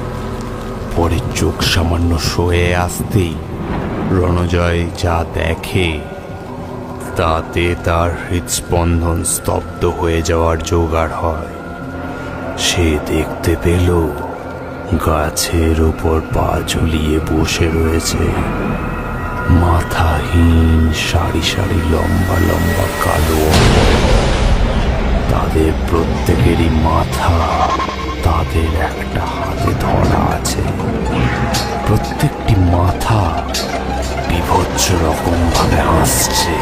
পরে চোখ সামান্য সয়ে আসতেই রণজয় যা দেখে তাতে তার হৃদস্পন্দন স্তব্ধ হয়ে যাওয়ার জোগাড় হয়। সে দেখতে পেল গাছের উপর পা ঝুলিয়ে বসে রয়েছে মাথাহীন সারি সারি লম্বা লম্বা কালো অঙ্গ। তাদের প্রত্যেকেরই মাথা তাদের একটা হাতে ধরা আছে। প্রত্যেকটি মাথা বিভৎস রকম ভাবে হাসছে,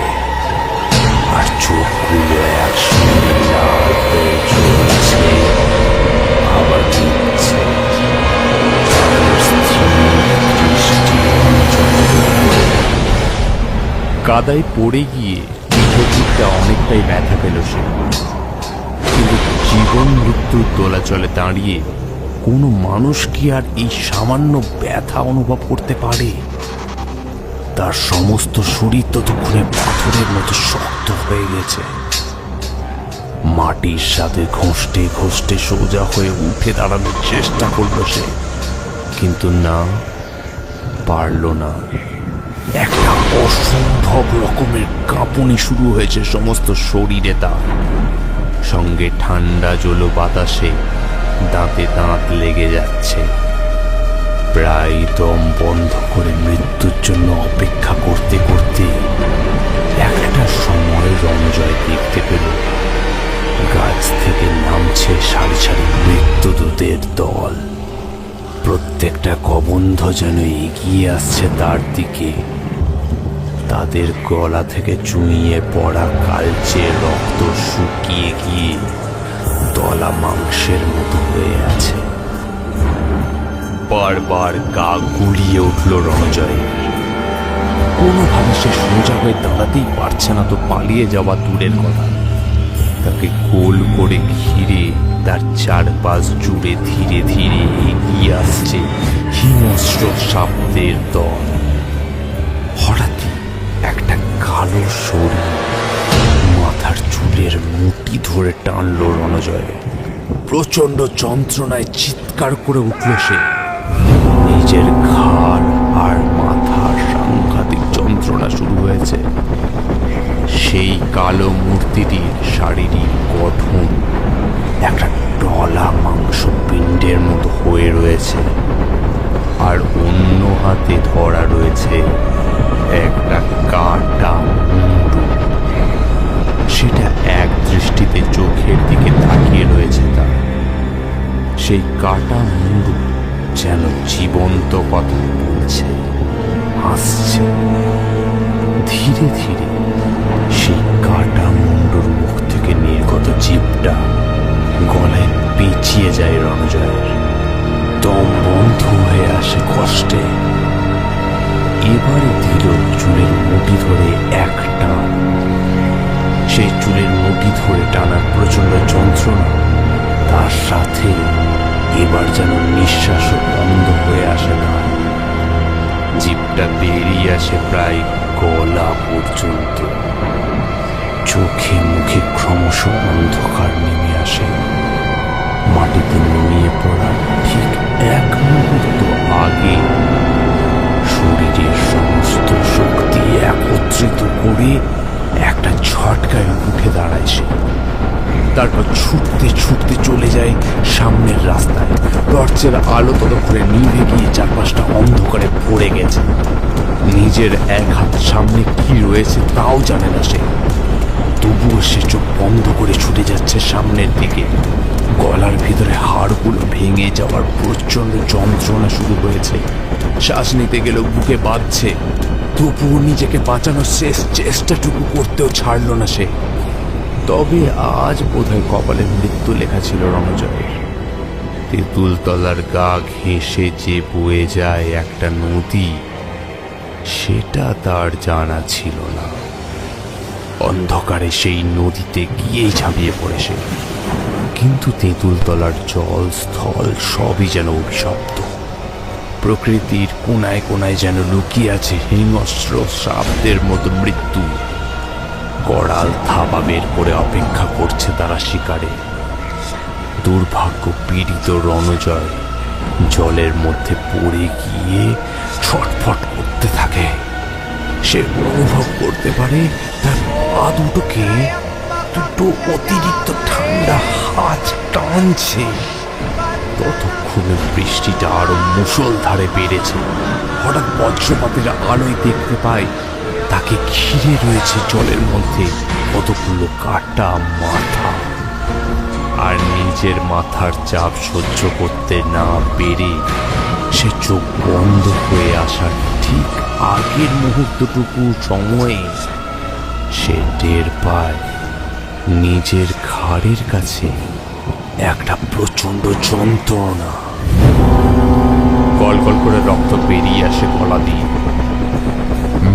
আর চোখগুলো একসঙ্গে লাল হয়ে জ্বলছে, আবার নিচ্ছে। কাদায় পড়ে গিয়ে পিঠটা অনেকটাই ব্যথা পেল সে। কিন্তু জীবন মৃত্যুর দোলাচলে দাঁড়িয়ে কোনো মানুষ কি আর এই সামান্য ব্যথা অনুভব করতে পারে? তার সমস্ত শরীর ততক্ষণে পাথরের মতো শক্ত হয়ে গেছে। মাটির সাথে ঘষতে ঘষতে সোজা হয়ে উঠে দাঁড়ানোর চেষ্টা করলো সে, কিন্তু না, পারল না। একটা অসম্ভব রকমের কাঁপুনি শুরু হয়েছে সমস্ত শরীরে তার, সঙ্গে ঠান্ডা জলো বাতাসে দাঁতে দাঁত লেগে যাচ্ছে। প্রায় দম বন্ধ করে মৃত্যুর জন্য অপেক্ষা করতে করতে একটা সময় রণজয় দেখতে পেল গাছ থেকে নামছে সারি সারি মৃত্যুদূতের দল। প্রত্যেকটা কবন্ধ যেন এগিয়ে আসছে তার দিকে। তাদের গলা থেকে চুইয়ে পড়া কালচে রক্ত শুকিয়ে গিয়ে দলা মাংসের মতো হয়ে আছে। বারবার গা গুলিয়ে উঠল রণজয়। কোনোভাবে সে সোজা হয়ে দাঁড়াতেই পারছে না, তো পালিয়ে যাওয়া দূরের কথা, তাকে গোল করে ঘিরে তার চারপাশ জুড়ে ধীরে ধীরে এগিয়ে আসছে হিংস্র সাপদের দল। হঠাৎই একটা কালো শরীর মাথার চুলের মুঠি ধরে টানলো রণজয়। প্রচন্ড যন্ত্রণায় চিৎকার করে উঠল সে। নিজের ঘাড় আর মাথার সাংঘাতিক যন্ত্রণা শুরু হয়েছে। সেই কালো মূর্তিটির শারীরিক গঠন একটা ডলা মাংস পিণ্ডের মতো হয়ে রয়েছে, আর অন্য হাতে ধরা রয়েছে একটা কাটা মুন্ডু। সেটা এক দৃষ্টিতে চোখের দিকে তাকিয়ে রয়েছে তার। সেই কাটা মুন্ডু যেন জীবন্ত কথা বলছে, হাসছে। ধীরে ধীরে সেই কাটা মুন্ডুর মুখ থেকে নির্গত জিভটা গলায় পেঁচিয়ে যায় রণজয়ের। দম বন্ধ হয়ে আসে কষ্টে। এবারে দিল চুলের মুঠি ধরে এক টান। সেই চুলের মুঠি ধরে টানার প্রচন্ড যন্ত্রণা, তার সাথে এবার যেন নিঃশ্বাসও বন্ধ হয়ে আসে না। জিভটা বেরিয়ে আসে প্রায় গলা পর্যন্ত। চোখে মুখে ক্রমশ অন্ধকার নেমে আসে। মাটিতে নেমিয়ে পড়ার ঠিক এক মুহূর্ত আগে শরীরের সমস্ত শক্তি একত্রিত করে একটা ঝটকায় উঠে দাঁড়ায় সে। তারপর ছুটতে ছুটতে চলে যায় সামনের রাস্তায়। টর্চের আলো ততক্ষণে নিভে গিয়ে চারপাশটা অন্ধকারে ভরে গেছে। নিজের এক হাত সামনে কি রয়েছে তাও জানে না সে, তবুও সে চোখ বন্ধ করে ছুটে যাচ্ছে সামনের দিকে। গলার ভিতরে হাড়গুলো ভেঙে যাওয়ার প্রচন্ড যন্ত্রণা শুরু হয়েছে। শ্বাস নিতে গেলেও বুকে বাঁধছে, তবুও নিজেকে বাঁচানোর শেষ চেষ্টাটুকু করতেও ছাড়ল না সে। তবে আজ বোধহয় কপালে মৃত্যু লেখা ছিল রণজয়ের। তেঁতুল তলার গা ঘেঁষে যে বয়ে যায় একটা নদী, সেটা তার জানা ছিল না। অন্ধকারে সেই নদীতে গিয়েই ঝাঁপিয়ে পড়ে সে। কিন্তু তেঁতুল তলার জল স্থল সবই যেন অভিশপ্ত। প্রকৃতির কোনায় কোনায় যেন লুকিয়ে আছে হিংস্র সাপদের মতো মৃত্যু। করাল থাবা বের করে অপেক্ষা করছে তারা শিকারে। দুর্ভাগ্য পীড়িত রণজয় জলের মধ্যে পড়ে গিয়ে ছটফট করতে থাকে। সে অনুভব করতে পারে তার পা দুটোকে দুটো অতিরিক্ত ঠান্ডা হাত টানছে। ততক্ষণে বৃষ্টিটা আরো মুষলধারে বেড়েছে। হঠাৎ বজ্রপাতের আলোয় দেখতে পায় তাকে ঘিরে রয়েছে জলের মধ্যে কতগুলো কাটা মাথা। আর নিজের মাথার চাপ সহ্য করতে না পেরে সে চোখ বন্ধ হয়ে আসার ঠিক আগের মুহূর্তটুকু সময়ে সে টের পায় নিজের ঘাড়ের কাছে একটা প্রচন্ড যন্ত্রণা। গলগল করে রক্ত বেরিয়ে আসে গলা দিয়ে।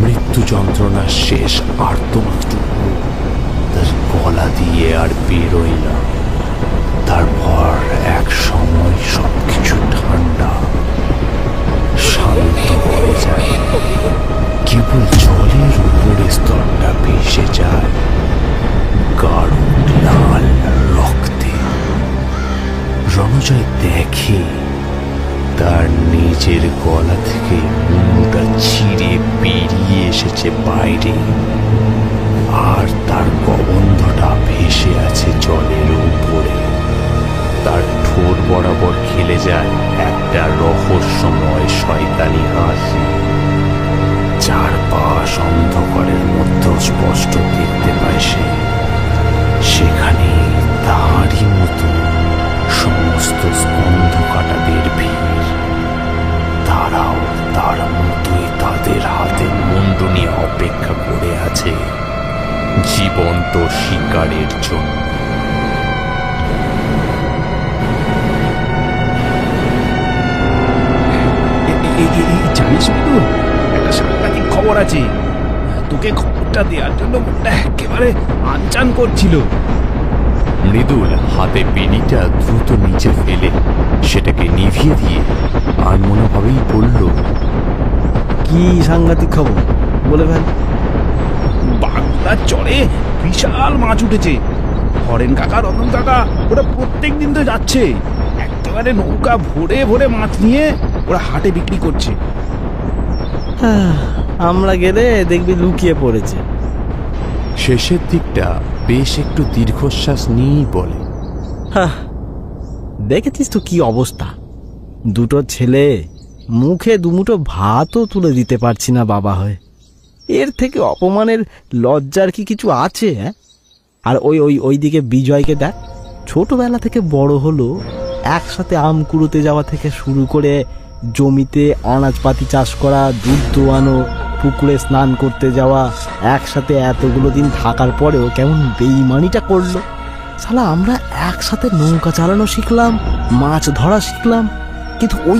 মৃত্যু যন্ত্রণার শেষ আর্তনাদটুকু তার গলা দিয়ে আর বেরোয় না। তারপর এক সময় সবকিছু ঠান্ডা শান্ত হয়ে যায়। কেবল জলের উপরের স্তরটা ভেসে যায় গাঢ় লাল বিজয় দেখে তার নিজের গলা থেকে মুন্ডুটা ছিঁড়ে বেরিয়ে এসেছে বাইরে, আর তার কবন্ধটা ভেসে আছে জলের উপরে। তার ঠোঁট বরাবর খেলে যায় একটা রহস্যময় শয়তানি হাসি। চারপাশ অন্ধকারের মধ্যে স্পষ্ট দেখতে পায় সে, সেখানে তারই মতো সমস্ত স্কন্ধ কাটাদের ভিড়। তারাও তার মতোই তাদের হাতে মুন্ডু নিয়ে অপেক্ষা করে আছে জীবন্ত শিকারের জন্য। জানিস মৃদুল, একটা সাংঘাতিক খবর আছে। তোকে খবরটা দেওয়ার জন্য মনটা একেবারে আনচান করছিল। মৃদুল হাতে বিড়িটা দ্রুত নিচে ফেলে সেটাকে নিভিয়ে দিয়ে আর মনোভাবেই বলল, কি সাংঘাতিক খবর, বলে ফেল। বাগদার চরে বিশাল মাছ উঠেছে। হরেন কাকা, রতন কাকা ওরা প্রত্যেক দিন তো যাচ্ছে, একেবারে নৌকা ভরে ভরে মাছ নিয়ে ওরা হাটে বিক্রি করছে। আমরা গেলে দেখবি লুকিয়ে পড়েছে। শেষের দিকটা বেশ একটু দীর্ঘশ্বাস নিয়েই বলে, দেখেছিস তো কি অবস্থা, দুটো ছেলে মুখে দুমুঠো ভাতও তুলে দিতে পারছি না বাবা হয়ে। এর থেকে অপমানের লজ্জার কি কিছু আছে? আর ওইদিকে বিজয়কে দেখ, ছোটবেলা থেকে বড় হলো, একসাথে আম কুড়োতে যাওয়া থেকে শুরু করে জমিতে আনাজপাতি চাষ করা, দুধ দোয়ানো, পুকুরে স্নান করতে যাওয়া, একসাথে এতগুলো দিন থাকার পরেও কেমন বেইমানিটা করলো। শালা আমরা একসাথে নৌকা চালানো শিখলাম, মাছ ধরা শিখলাম, কিন্তু ওই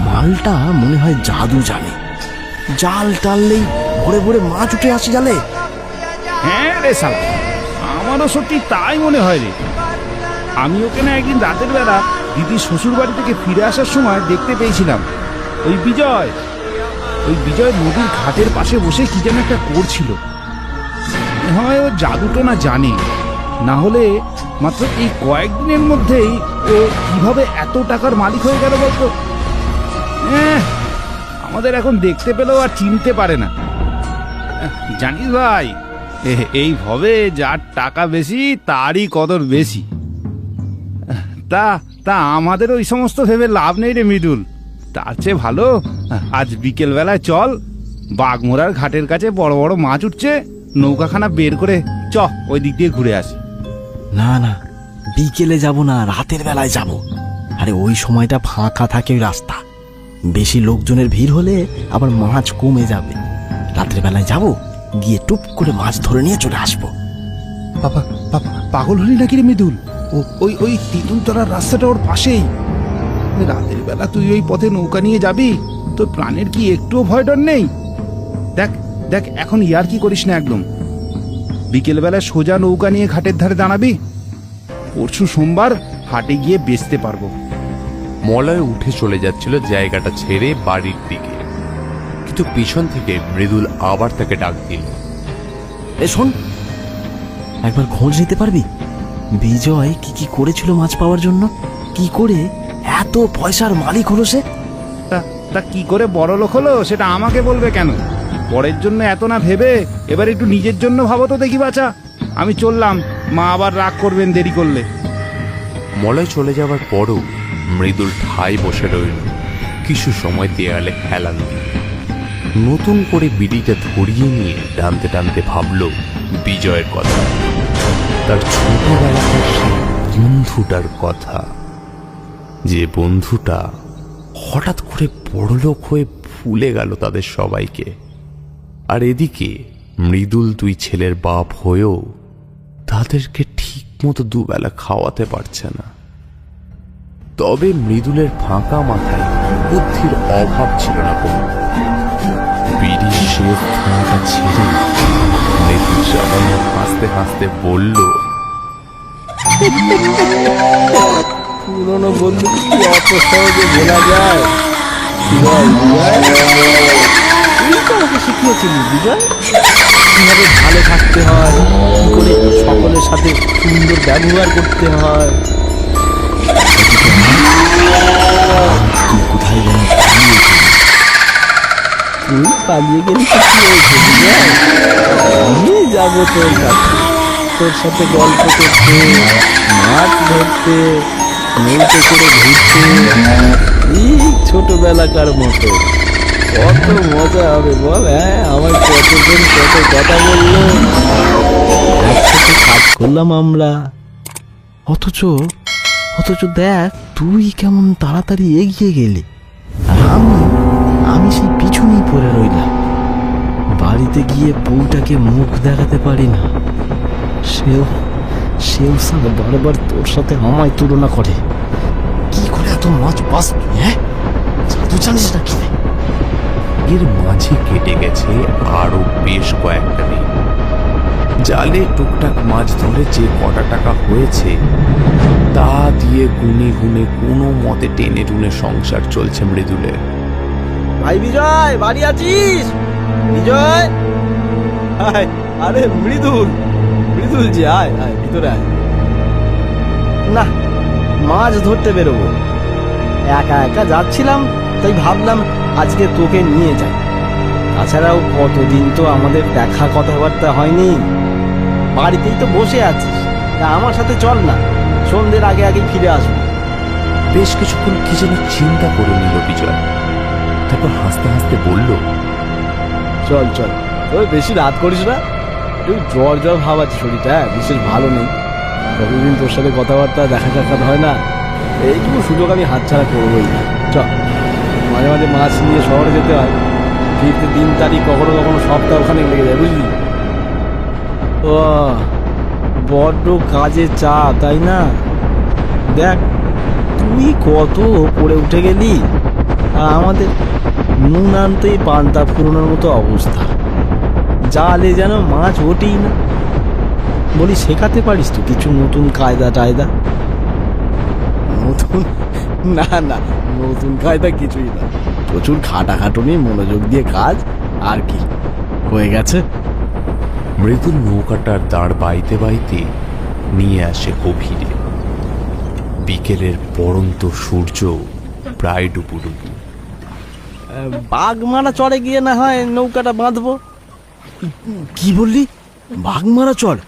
মালটা মনে হয় জাদু জানে। জাল টানলেই ভরে ভরে মাছ উঠে আসে জালে। হ্যাঁ রে শালা, আমারও সত্যি তাই মনে হয় রে। আমি ওকে না একদিন রাতের বেলা দিদি শ্বশুর বাড়ি থেকে ফিরে আসার সময় দেখতে পেয়েছিলাম। ওই বিজয় নদীর ঘাটের পাশে বসে কি যেন একটা করছিল। মনে হয় ও জাদুটো না জানে, না হলে মাত্র এই কয়েকদিনের মধ্যেই ও কিভাবে এত টাকার মালিক হয়ে গেল বলতো। আমাদের এখন দেখতে পেলেও আর চিনতে পারে না। জানিস ভাই, এইভাবে যার টাকা বেশি তারই কদর বেশি। তা আমাদের ওই সমস্ত ভেবে লাভ নেই রে মৃদুল। তার চেয়ে ভালো আজ বিকেল বেলায় চল, বাগমোড়ার ঘাটের কাছে বড় বড় মাছ উঠছে, নৌকাখানা বের করে ওই দিক দিয়ে ঘুরে আসি। না, বিকেলে যাব না, রাতের বেলায় যাব। আরে ওই সময়টা ফাঁকা থাকে ওই রাস্তা, বেশি লোকজনের ভিড় হলে আবার মাছ কমে যাবে। রাতের বেলায় যাব, গিয়ে টুপ করে মাছ ধরে নিয়ে চলে আসবো। পাগল হলি নাকি রে মৃদুল? ওই তিতুলতলার রাস্তাটা ওর পাশেই। রাতের বেলা তুই ওই পথে নৌকা নিয়ে যাবি, তোর প্রাণের কি একটুও ভয় ডর নেই? দেখ এখন ইয়ার কি করিস না একদম। বিকেল বেলা সোজা নৌকা নিয়ে ঘাটের ধারে দাঁড়াবি, পরশু সোমবার হাটে গিয়ে বেচতে পারবো। মলয় উঠে চলে যাচ্ছিল জায়গাটা ছেড়ে বাড়ির দিকে, কিন্তু পিছন থেকে মৃদুল আবার তাকে ডাক দিল। শোন, একবার খোঁজ নিতে পারবি বিজয় কি করেছিল মাছ পাওয়ার জন্য? কি করে এত পয়সার মালিক হলো সে? তা কি করে বড় লোক হলো সেটা আমাকে বলবে কেন? পরের জন্য এত না ভেবে এবার একটু নিজের জন্য ভাবো তো দেখি বাছা। আমি চললাম, মা আবার রাগ করবেন দেরি করলে। মলয় চলে যাবার পরও মৃদুল ঠাই বসে রইল কিছু সময় দেয়ালে হেলান দিয়ে। নতুন করে বিড়িটা ধরিয়ে নিয়ে টানতে টানতে ভাবল বিজয়ের কথা, তার ছোটবেলাকার সেই বন্ধুটার কথা, যে বন্ধুটা হঠাৎ করে বড়লোক হয়ে ভুলে গেল তাদের সবাইকে। আর এদিকে মৃদুল দুই ছেলের বাপ হয়েও তাদেরকে ঠিক মতো দুবেলা খাওয়াতে পারছে না। তবে মৃদুলের ফাঁকা মাথায় বুদ্ধির অভাব ছিল না কোনো। বিড়ির শেষ ধোঁয়াটা ছেড়ে মৃদুল সামান্য হাসতে হাসতে বলল, পুরনো বন্ধু কি অত সহজে ভোলা যায়? তুই তো আমাকে শিখিয়েছিলি বিজয়, কিভাবে ভালো থাকতে হয়, কি করে সকলের সাথে সুন্দর ব্যবহার করতে হয়। কোথায় যেন পালিয়ে গেলি। তুই পালিয়ে গেলি তো কি হয়েছে? আমি যাবো তোর কাছে, তোর সাথে গল্প করতে, মাছ ধরতে, নৌকো করে ঘুরতে, ঠিক ছোটবেলাকার মতো। কত মজা হবে বল। হ্যাঁ, আমার কতজন কত কথা বললো, একসাথে কাজ করলাম আমরা। অথচ দেখ তুই কেমন তাড়াতাড়ি এগিয়ে গেলি, আর আমি সেই পিছনেই পড়ে রইলাম। বাড়িতে গিয়ে বউটাকে মুখ দেখাতে পারি না, সেও সাথে বারবার তোর সাথে আমায় তুলনা করে। কি করে এত মাছ পাস তুই? হ্যাঁ, তুই জানিস না কি? এর মাঝে কেটে গেছে আরো বেশ কয়েকটা দিন। জালে টুকটাক মাছ ধরে যে কটা টাকা হয়েছে তা দিয়ে গুনে গুনে কোনো মতে টেনে টুনে সংসার চলছে মৃদুলের। ভাই বিজয়, বাড়ি আছিস? বিজয়, আরে মৃদুল যে, আয় ভিতরে আয়। না, মাছ ধরতে বেরোবো। একা একা যাচ্ছিলাম, তাই ভাবলাম আজকে তোকে নিয়ে যাই। তাছাড়াও কতদিন তো আমাদের দেখা কথাবার্তা হয়নি, বাড়িতেই তো বসে আছিস। তা আমার সাথে চল না, সন্ধ্যের আগে আগে ফিরে আসবো। বেশ কিছুক্ষণ কি যেন চিন্তা করে নিল বিজয়, তারপর হাসতে হাসতে বলল, চল ওই বেশি রাত করিস না, একটু জ্বর ভাব আছে শরীরটা, বিশেষ ভালো নেই। কতদিন তোর সাথে কথাবার্তা দেখা সাক্ষাৎ হয় না, এইটুকু সুযোগ আমি হাতছাড়া করবোই না। চল, মাঝে মাঝে মাছ নিয়ে শহরে যেতে হয়, ফিরতে 3 তারিখ, কখনো সপ্তাহখানেক লেগে যায়, বুঝলি? ও বড্ড কাজে চাপ, তাই না? দেখ তুই কত ওপরে উঠে গেলি, আর আমাদের নুন আনতেই পান্তা ফুরোনোর মতো অবস্থা। জালে যেন মাছ ওঠেই না। বলি, শেখাতে পারিস তো কিছু নতুন কায়দা টায়দা? নতুন কায়দা কিছুই না, প্রচুর খাটাখাটুনি, মনোযোগ দিয়ে কাজ, আর কি হয়ে গেছে। মৃদুল নৌকাটার দাঁড় বাইতে বাইতে নিয়ে আসে গভীরে। বিকেলের পড়ন্ত সূর্য প্রায় ডুবুডুবু। বাঘমারা চড়ে গিয়ে না হয় নৌকাটা বাঁধবো। কি বললি? বাঘমারা চড়?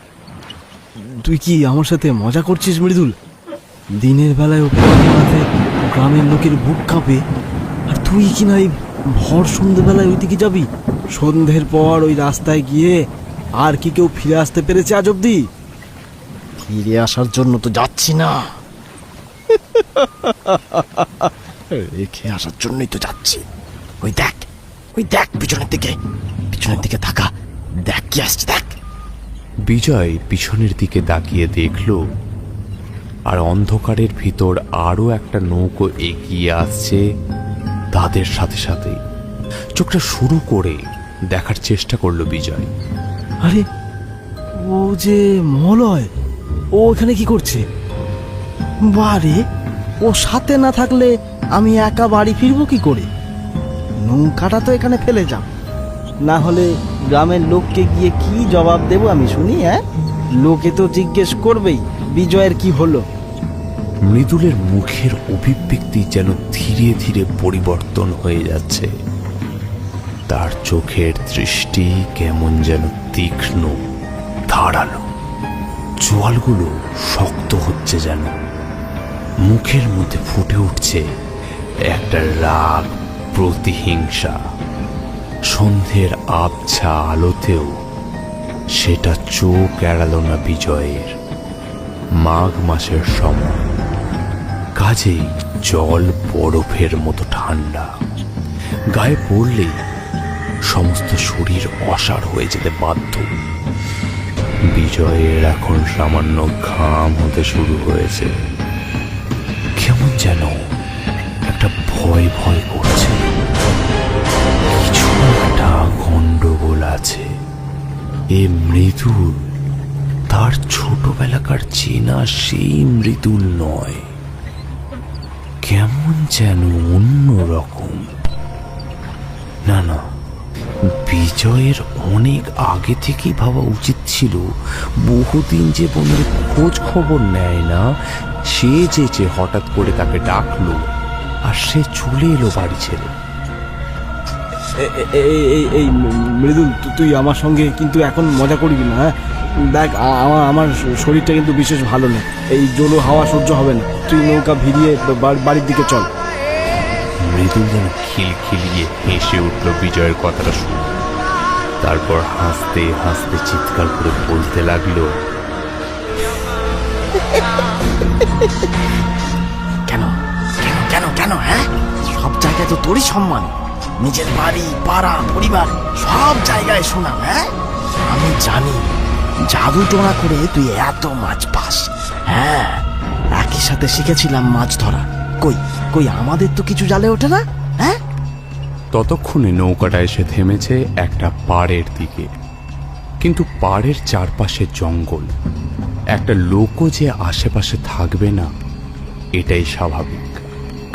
তুই কি আমার সাথে মজা করছিস মৃদুল? দিনের বেলায় ওপরে গ্রামের লোকের বুক কাঁপে, আর তুই কিনা এই ভর সন্ধ্যেবেলায় ওই দিকে যাবি? সন্ধ্যের পর ওই রাস্তায় গিয়ে আর কি কেউ ফিরে আসতে পেরেছে আজ অব্দি? ফিরে আসার জন্য তো যাচ্ছি না, রেখে আসার জন্যই তো যাচ্ছি। ওই দেখ পিছনের দিকে তাকা, দেখ কি আসছে, দেখ। বিজয় পিছনের দিকে তাকিয়ে দেখল, আর অন্ধকারের ভিতর আরো একটা নৌকো এগিয়ে আসছে তাদের সাথে সাথে। চোখটা শুরু করে দেখার চেষ্টা করলো বিজয়। আরে ও যে মলয়, ও এখানে কি করছে? বারে, ও সাথে না থাকলে আমি একা বাড়ি ফিরবো কি করে? নৌকাটা তো এখানে ফেলে যাও, না হলে গ্রামের লোককে গিয়ে কি জবাব দেবো আমি শুনি? হ্যাঁ, লোকে তো জিজ্ঞেস করবেই বিজয়ের কি হলো। মৃদুলের মুখের অভিব্যক্তি যেন ধীরে ধীরে পরিবর্তন হয়ে যাচ্ছে। তার চোখের দৃষ্টি কেমন যেন তীক্ষ্ণ, ধারালো, চোয়ালগুলো শক্ত হচ্ছে যেন। মুখের মধ্যে ফুটে উঠছে একটা রাগ, প্রতিহিংসা। সন্ধ্যের আবছা আলোতেও সেটা চোখ এড়ালো না বিজয়ের। মাঘ মাসের সময়, কাজেই জল বরফের মতো ঠান্ডা, গায়ে পড়লে সমস্ত শরীর অসাড় হয়ে যেতে বাধ্য। বিজয়ের এখন সামান্য ঘাম হতে শুরু হয়েছে। কেমন যেন একটা ভয় করছে, কিছু একটা গন্ডগোল আছে। এ মৃদুল তার ছোটবেলাকার চেনা সেই মৃদুল নয়, কেমন যেন অন্য রকম। না, বিজয়ের অনেক আগে থেকেই ভাবা উচিত ছিল, বহুদিন যে বোনের খোঁজ খবর নেয় না, সে যে হঠাৎ করে তাকে ডাকলো, আর সে চলে এলো বাড়ি ছেড়ে। এই মৃদুল, তুই আমার সঙ্গে কিন্তু এখন মজা করবি না, হ্যাঁ? দেখ, আমার শরীরটা কিন্তু বিশেষ ভালো না, এই জলো হাওয়া সহ্য হবে না। তুই নৌকা ভিড়িয়ে বাড়ির দিকে চল। মৃদুল যেন খিলখিলিয়ে হেসে উঠল বিজয়ের কথাটা শুনে। তারপর হাসতে হাসতে চিৎকার করে বলতে লাগলো, কেন কেন কেন, হ্যাঁ? সব জায়গায় তো তোরই সম্মান, নিজের বাড়ি, পাড়া, পরিবার সব জায়গায় শোনাম, হ্যাঁ? আমি জানি জাদু টোনা করে তুই এত মাছ পাস। হ্যাঁ, একই সাথে শিখেছিলাম মাছ ধরা। কই আমাদের তো কিছু জালে ওঠে না, হ্যাঁ? ততক্ষণে নৌকাটা এসে থেমেছে একটা পাড়ের দিকে। কিন্তু পাড়ের চারপাশে জঙ্গল, একটা লোকও যে আশেপাশে থাকবে না এটাই স্বাভাবিক,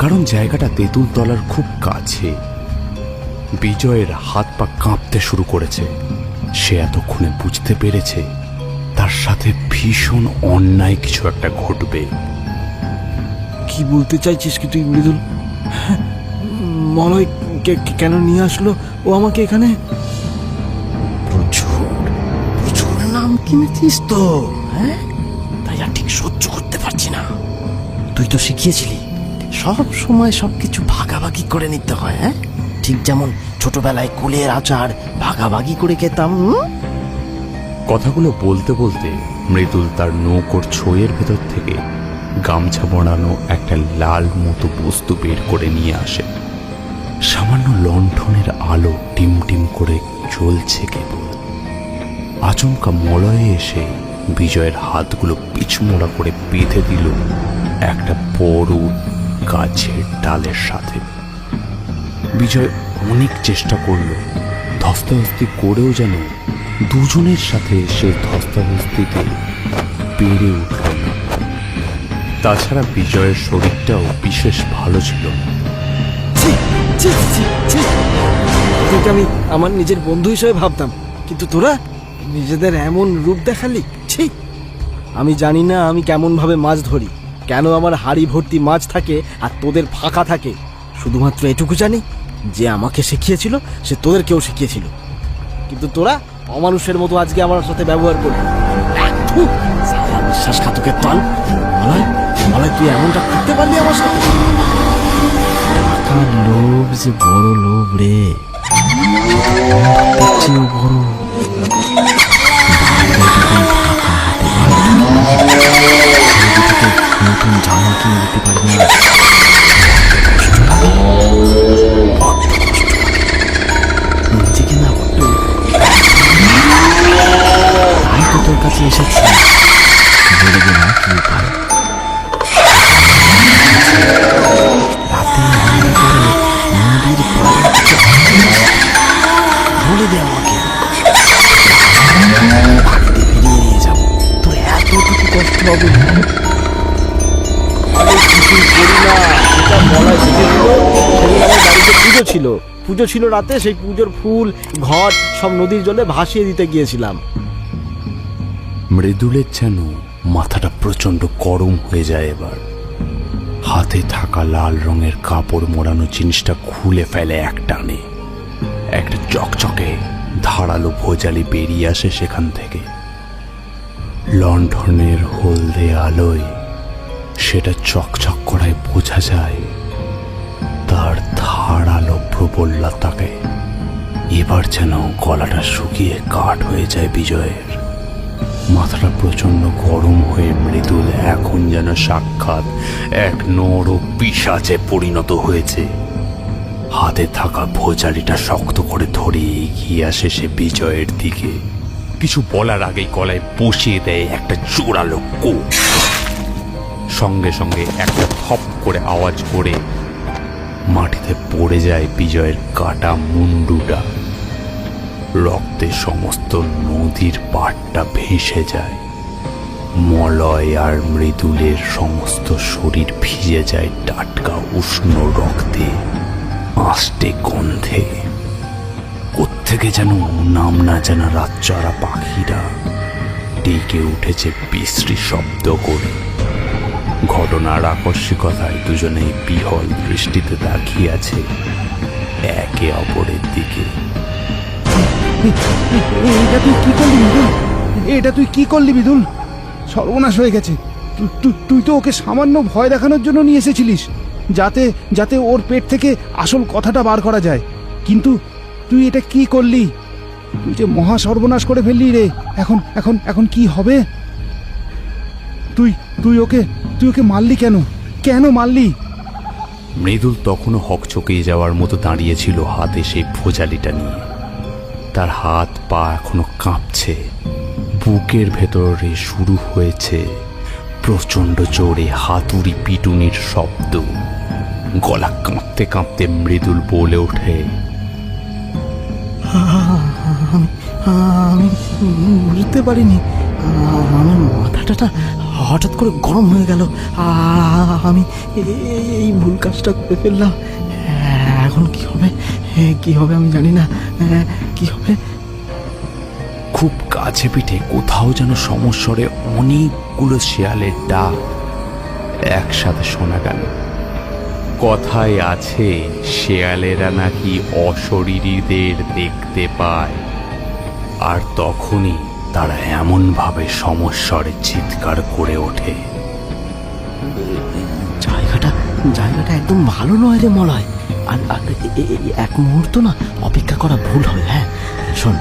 কারণ জায়গাটা তেঁতুলতলার খুব কাছে। বিজয়ের হাত পা কাঁপতে শুরু করেছে। সে এতক্ষণে বুঝতে পেরেছে তার সাথে ভীষণ অন্যায় কিছু একটা ঘটবে। কি বলতে চাইছিস কি তুই মৃদুল? মলয় কেন নিয়ে আসলো ও আমাকে এখানে? প্রচুর নাম কিনেছিস তো, হ্যাঁ? তাই আর ঠিক সহ্য করতে পারছি না। তুই তো শিখিয়েছিলি সব সময় সবকিছু ভাগাভাগি করে নিতে হয়, হ্যাঁ? ঠিক যেমন ছোটবেলায় কুলের আচার ভাগাভাগি করে খেতাম। কথাগুলো বলতে বলতে মৃদুল তার নৌকোর ছইয়ের ভেতর থেকে গামছা বড়ানো একটা লাল মতো বস্তু বের করে নিয়ে আসে। সামান্য লণ্ঠনের আলো টিম টিম করে জ্বলছে কেবল। আচমকা মলয়ে এসে বিজয়ের হাতগুলো পিছমোড়া করে বেঁধে দিল একটা বড় গাছের ডালের সাথে। বিজয় অনেক চেষ্টা করল, ধস্তাধস্তি করেও যেন দুজনের সাথে সে ধস্তাধস্তিতে পেরে উঠল না। তাছাড়া বিজয়ের শরীরটাও বিশেষ ভালো ছিল না। তোকে আমি আমার নিজের বন্ধু হিসেবে ভাবতাম, কিন্তু তোরা নিজেদের এমন রূপ দেখালি। ছি! আমি জানি না আমি কেমন ভাবে মাছ ধরি, কেন আমার হাড়ি ভর্তি মাছ থাকে আর তোদের ফাঁকা থাকে। শুধুমাত্র এটুকু জানি, যে আমাকে শিখিয়েছিল সে তোদেরকেও শিখিয়েছিল। কিন্তু তোরা অমানুষের মতো আজকে আমার সাথে ব্যবহার করবি। বিশ্বাসঘাতকের দল! মলয়, তুই এমনটা করতে পারলি আমার সাথে? টাকার লোভ যে বড় লোভ রে, চেয়েও বড়। নতুন জামা কিনে দিতে পারবি না, নিজেকে না বলতো। তাই তো তোর কাছে এসেছি, বলবি না কি উপায়। রাতে নদীর বলে দে আমাকে, বাড়িতে ফিরিয়ে নিয়ে যাবো। তোর এতটুকু কষ্ট হবে না। পুজো ছিল রাতে, সেই পুজোর ফুল ঘট সব নদীর জলে ভাসিয়ে দিতে গিয়েছিলাম। মৃদুলের যেন মাথাটা প্রচন্ড গরম হয়ে যায় এবার। হাতে থাকা লাল রঙের কাপড় মোড়ানো জিনিসটা খুলে ফেলে এক টানে। একটা চকচকে ধারালো ভোজালি বেরিয়ে আসে সেখান থেকে। লণ্ঠনের হলদে আলোয় সেটা চকচক করায় বোঝা যায় তার ধারালো প্রবলতাকে। এবার যেন গলাটা শুকিয়ে কাঠ হয়ে যায় বিজয়ের। মাথাটা প্রচন্ড গরম হয়ে মৃদুল এখন যেন সাক্ষাৎ এক নর পিশাচে পরিণত হয়েছে। হাতে থাকা ভোজালিটা শক্ত করে ধরে এগিয়ে আসে সে বিজয়ের দিকে। কিছু বলার আগেই গলায় বসিয়ে দেয় একটা জোরালো কোপ। সঙ্গে সঙ্গে একটা থপ করে আওয়াজ করে মাটিতে পড়ে যায় বিজয়ের কাটা মুন্ডুটা। রক্তে সমস্ত নদীর পাড়টা ভেসে যায়। মলয় আর মৃদুলের সমস্ত শরীর ভিজে যায় টাটকা উষ্ণ রক্তে, আষ্টে গন্ধে। কোত্থেকে যেন নাম না জানা রাতচরা পাখিরা ডেকে উঠেছে বিশ্রী শব্দ করে। ঘর ঘটনার আকস্মিকতায় দুজনেই বিহল দৃষ্টিতে তাকিয়ে আছে একে অপরের দিকে। এটা তুই কি করলি বিদুল? এটা তুই কি করলি বিদুল? সর্বনাশ হয়ে গেছে। তুই তো ওকে সামান্য ভয় দেখানোর জন্য নিয়ে এসেছিলিস, যাতে যাতে ওর পেট থেকে আসল কথাটা বার করা যায়। কিন্তু তুই এটা কি করলি? তুই যে মহা সর্বনাশ করে ফেললি রে। এখন এখন এখন কি হবে? তুই তুই ওকে মারলি কেন? কেন মারলি? মৃদুল তখনও হকচকিয়ে যাওয়ার মতো দাঁড়িয়েছিল হাতে সেই ভোজালিটা নিয়ে। তার হাত পা এখনো কাঁপছে, বুকের ভেতরে শুরু হয়েছে প্রচন্ড জোরে হাতুড়ি পিটুনির শব্দ। গলা কাঁপতে কাঁপতে মৃদুল বলে ওঠে, আমি বুঝতে পারিনি, আমার মাথাটা হঠাৎ করে গরম হয়ে গেল। আমি এই ভুল কাজটা করে ফেললাম। এখন কি হবে? কি হবে আমি জানি না। কি হবে? খুব কাছে পিঠে কোথাও যেন সমস্বরে অনেকগুলো শেয়ালের ডাক একসাথে শোনা গেল। কথায় আছে শেয়ালেরা নাকি অশরীরীদের দেখতে পায়, আর তখনই তারা এমনভাবে সমস্বরে চিৎকার করে ওঠে, জায়গাটা একদম ভালো নয় রে মলয়। আর এক মুহূর্ত না অপেক্ষা করা ভুল হয়। হ্যাঁ শোন,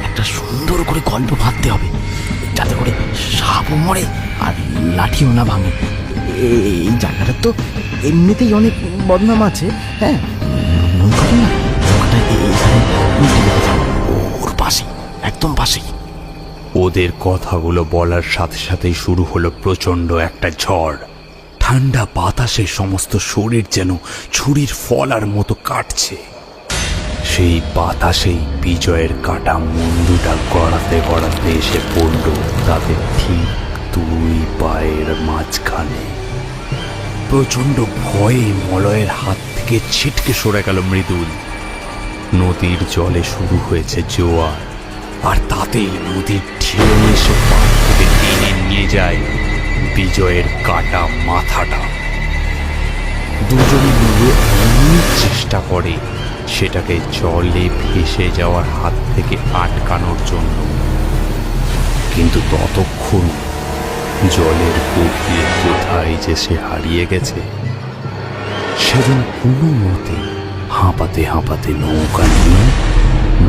একটা সুন্দর করে গল্প ভাবতে হবে, যাতে করে সাপও মরে আর লাঠিও না ভাঙে। এই জায়গাটা তো এমনিতেই অনেক বদনাম আছে। হ্যাঁ, নৌকাটা এইখানে উল্টে গেছে, ওর পাশেই, একদম পাশেই। ওদের কথাগুলো বলার সাথে সাথেই শুরু হলো প্রচন্ড একটা ঝড়। ঠান্ডা বাতাসে সমস্ত শরীর যেন ছুরির ফলার মতো কাটছে। সেই বাতাসেই বিজয়ের কাটা মুন্ডুটা গড়াতে গড়াতে এসে পড়ল তাদের ঠিক দুই পায়ের মাঝখানে। প্রচন্ড ভয়ে মলয়ের হাত থেকে ছিটকে সরে গেল মৃদুল। নদীর জলে শুরু হয়েছে জোয়ার, আর তাতেই নদীর ঢেউ এসে পাড় থেকে টেনে নিয়ে যায় বিজয়ের কাটা মাথাটা। দুজনে মিলে অনেক চেষ্টা করে সেটাকে জলে ভেসে যাওয়ার হাত থেকে আটকানোর জন্য, কিন্তু ততক্ষণ জলের গভীরে কোথায় যে সে হারিয়ে গেছে। সেদিন কোনো মতে হাঁপাতে হাঁপাতে নৌকা নিয়ে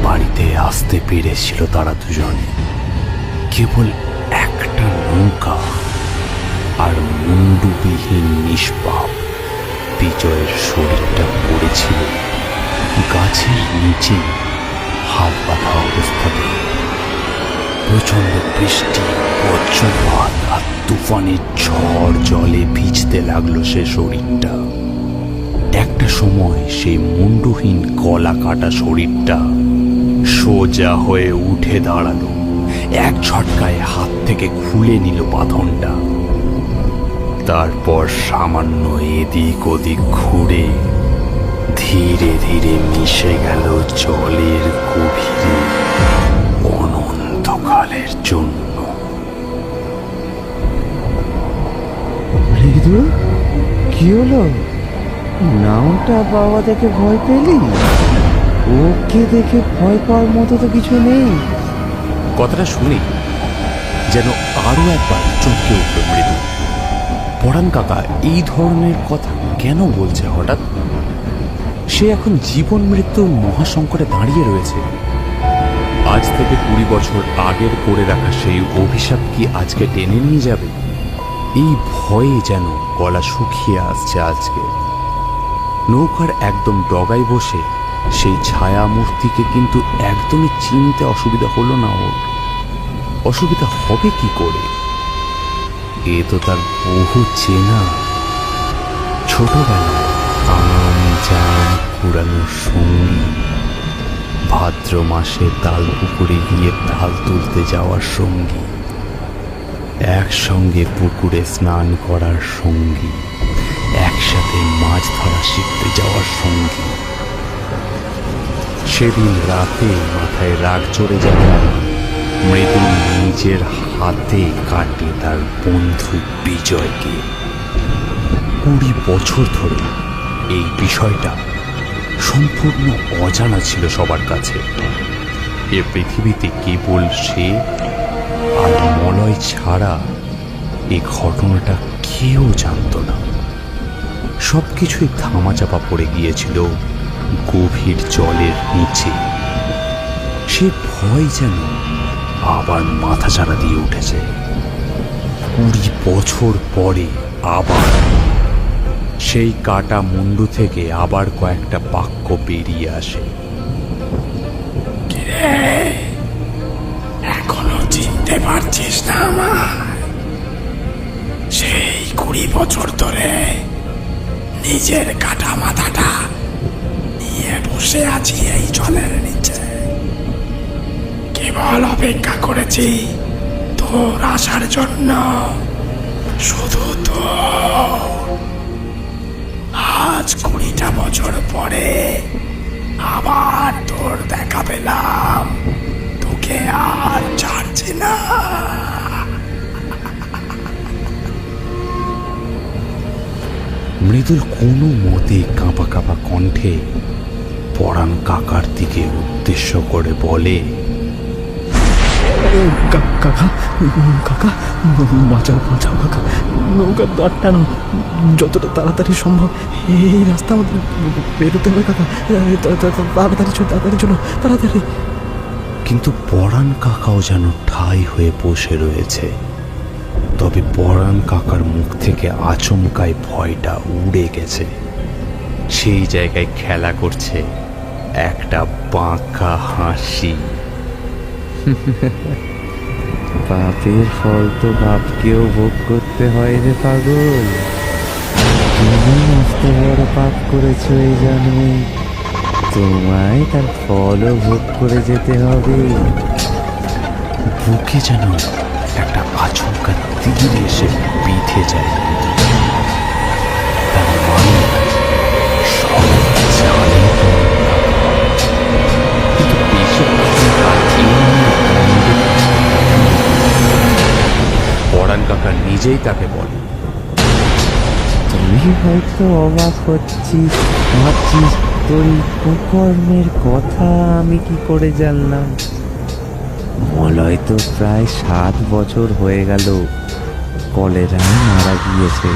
বাড়িতে আসতে পেরেছিল তারা দুজনে। কেবল একটা নৌকা আর মুন্ডুবিহীন নিষ্পাপ বিজয়ের শরীরটা পড়েছিল গাছের নিচে হাত বাঁধা অবস্থাতে। প্রচন্ড বৃষ্টি, বজ্রপাত আর তুফানের ঝড় জলে ভিজতে লাগলো সে শরীরটা। একটা সময় সেই মুন্ডুহীন গলা কাটা শরীরটা সোজা হয়ে উঠে দাঁড়ালো। এক ঝটকায় হাত থেকে খুলে নিল বাঁধনটা। তারপর সামান্য এদিক ওদিক ঘুরে ধীরে ধীরে মিশে গেল জলের গভীরে অনন্তকালের জন্য। মৃদুল, কি হলো? নামটা বাবা দেখে ভয় পেলি? ওকে দেখে ভয় পাওয়ার মতো তো কিছু নেই। কথাটা শুনে যেন আরো একবার চমকে উঠল মৃদু। পরাণ কাকা এই ধরনের কথা কেন বলছে হঠাৎ? সে এখন জীবন মৃত্যুর মহাসংকটে দাঁড়িয়ে রয়েছে। আজ থেকে 20 বছর আগের করে রাখা সেই অভিশাপ কি আজকে টেনে নিয়ে যাবে? এই ভয়ে যেন গলা শুকিয়ে আসছে আজকে। নৌকার একদম ডগায় বসে সেই ছায়া মূর্তিকে কিন্তু একদমই চিনতে অসুবিধা হলো না ওর। অসুবিধা হবে কি করে? এ তো তার বহু চেনা। ছোটবেলায় আম জাম কুড়ানোর সঙ্গী, ভাদ্র মাসে তাল পুকুরে গিয়ে তাল তুলতে যাওয়ার সঙ্গী, একসঙ্গে পুকুরে স্নান করার সঙ্গী, একসাথে মাছ ধরা শিখতে যাওয়ার সঙ্গী। সেদিন রাতে মাথায় রাগ চড়ে যাওয়া মৃদুল নিজের হাতে কাটে তার বন্ধু বিজয়কে। 20 বছর ধরে এই বিষয়টা সম্পূর্ণ অজানা ছিল সবার কাছে। এ পৃথিবীতে কেবল সে আর মলয় ছাড়া এই ঘটনাটা কেউ জানত না। সবকিছুই ধামাচাপা পড়ে গিয়েছিল গভীর জলের নিচে। সে ভয় যেন আবার মাথাচাড়া দিয়ে উঠেছে। 20 বছর পরে আবার সেই কাটা মুন্ডু থেকে আবার কয়েকটা বাক্য বেরিয়ে আসে। এখনো চিনতে পারছিস না আমার? সেই 20 বছর ধরে নিজের কাটা মাথাটা নিয়ে বসে আছি এই জলের নিচে। কেবল অপেক্ষা করেছি তোর আসার জন্য, শুধু তো। আজ 20টা বছর পরে আবার তোর দেখা পেলাম, তোকে আর ছাড়ছি না। মৃদুল কোনো মতে কাঁপা কাঁপা কণ্ঠে পরাণ কাকার দিকে উদ্দেশ্য করে বলে, কাকা কাকা বাঁচাও বাঁচাও কাকা, নৌকার দ্বার টানো, যতটা তাড়াতাড়ি সম্ভব এই রাস্তা আমাদের বেরোতে হবে কাকা। তাড়াতাড়ি চলো, তাড়াতাড়ি চলো, তাড়াতাড়ি। কিন্তু পরাণ কাকাও যেন ঠাই হয়ে বসে রয়েছে। তবে পরাণ কাকার মুখ থেকে আচমকায় ভয়টা উড়ে গেছে। সেই জায়গায় খেলা করছে একটা বাঁকা হাসি। পাপের ফল তো বাপকেও ভোগ করতে হয় রে পাগল। তুমি মস্ত বড় পাপ করেছো এই জন্মে, তোমায় তার ফলও ভোগ করে যেতে হবে। বুকে যেন একটা আচমকা তীর এসে বিঁধে যায়। তার মানে সব জানে কিন্তু বেশিরভাগ তার এই নিয়ে পরাণ কাকা নিজেই তাকে বলে, তুই হয়তো অবাক হচ্ছিস, ভাবছিস তোর এই কুকর্মের কথা আমি কি করে জানলাম। মলয় তো প্রায় 7 বছর হয়ে গেল কলেরায় মারা গিয়েছে।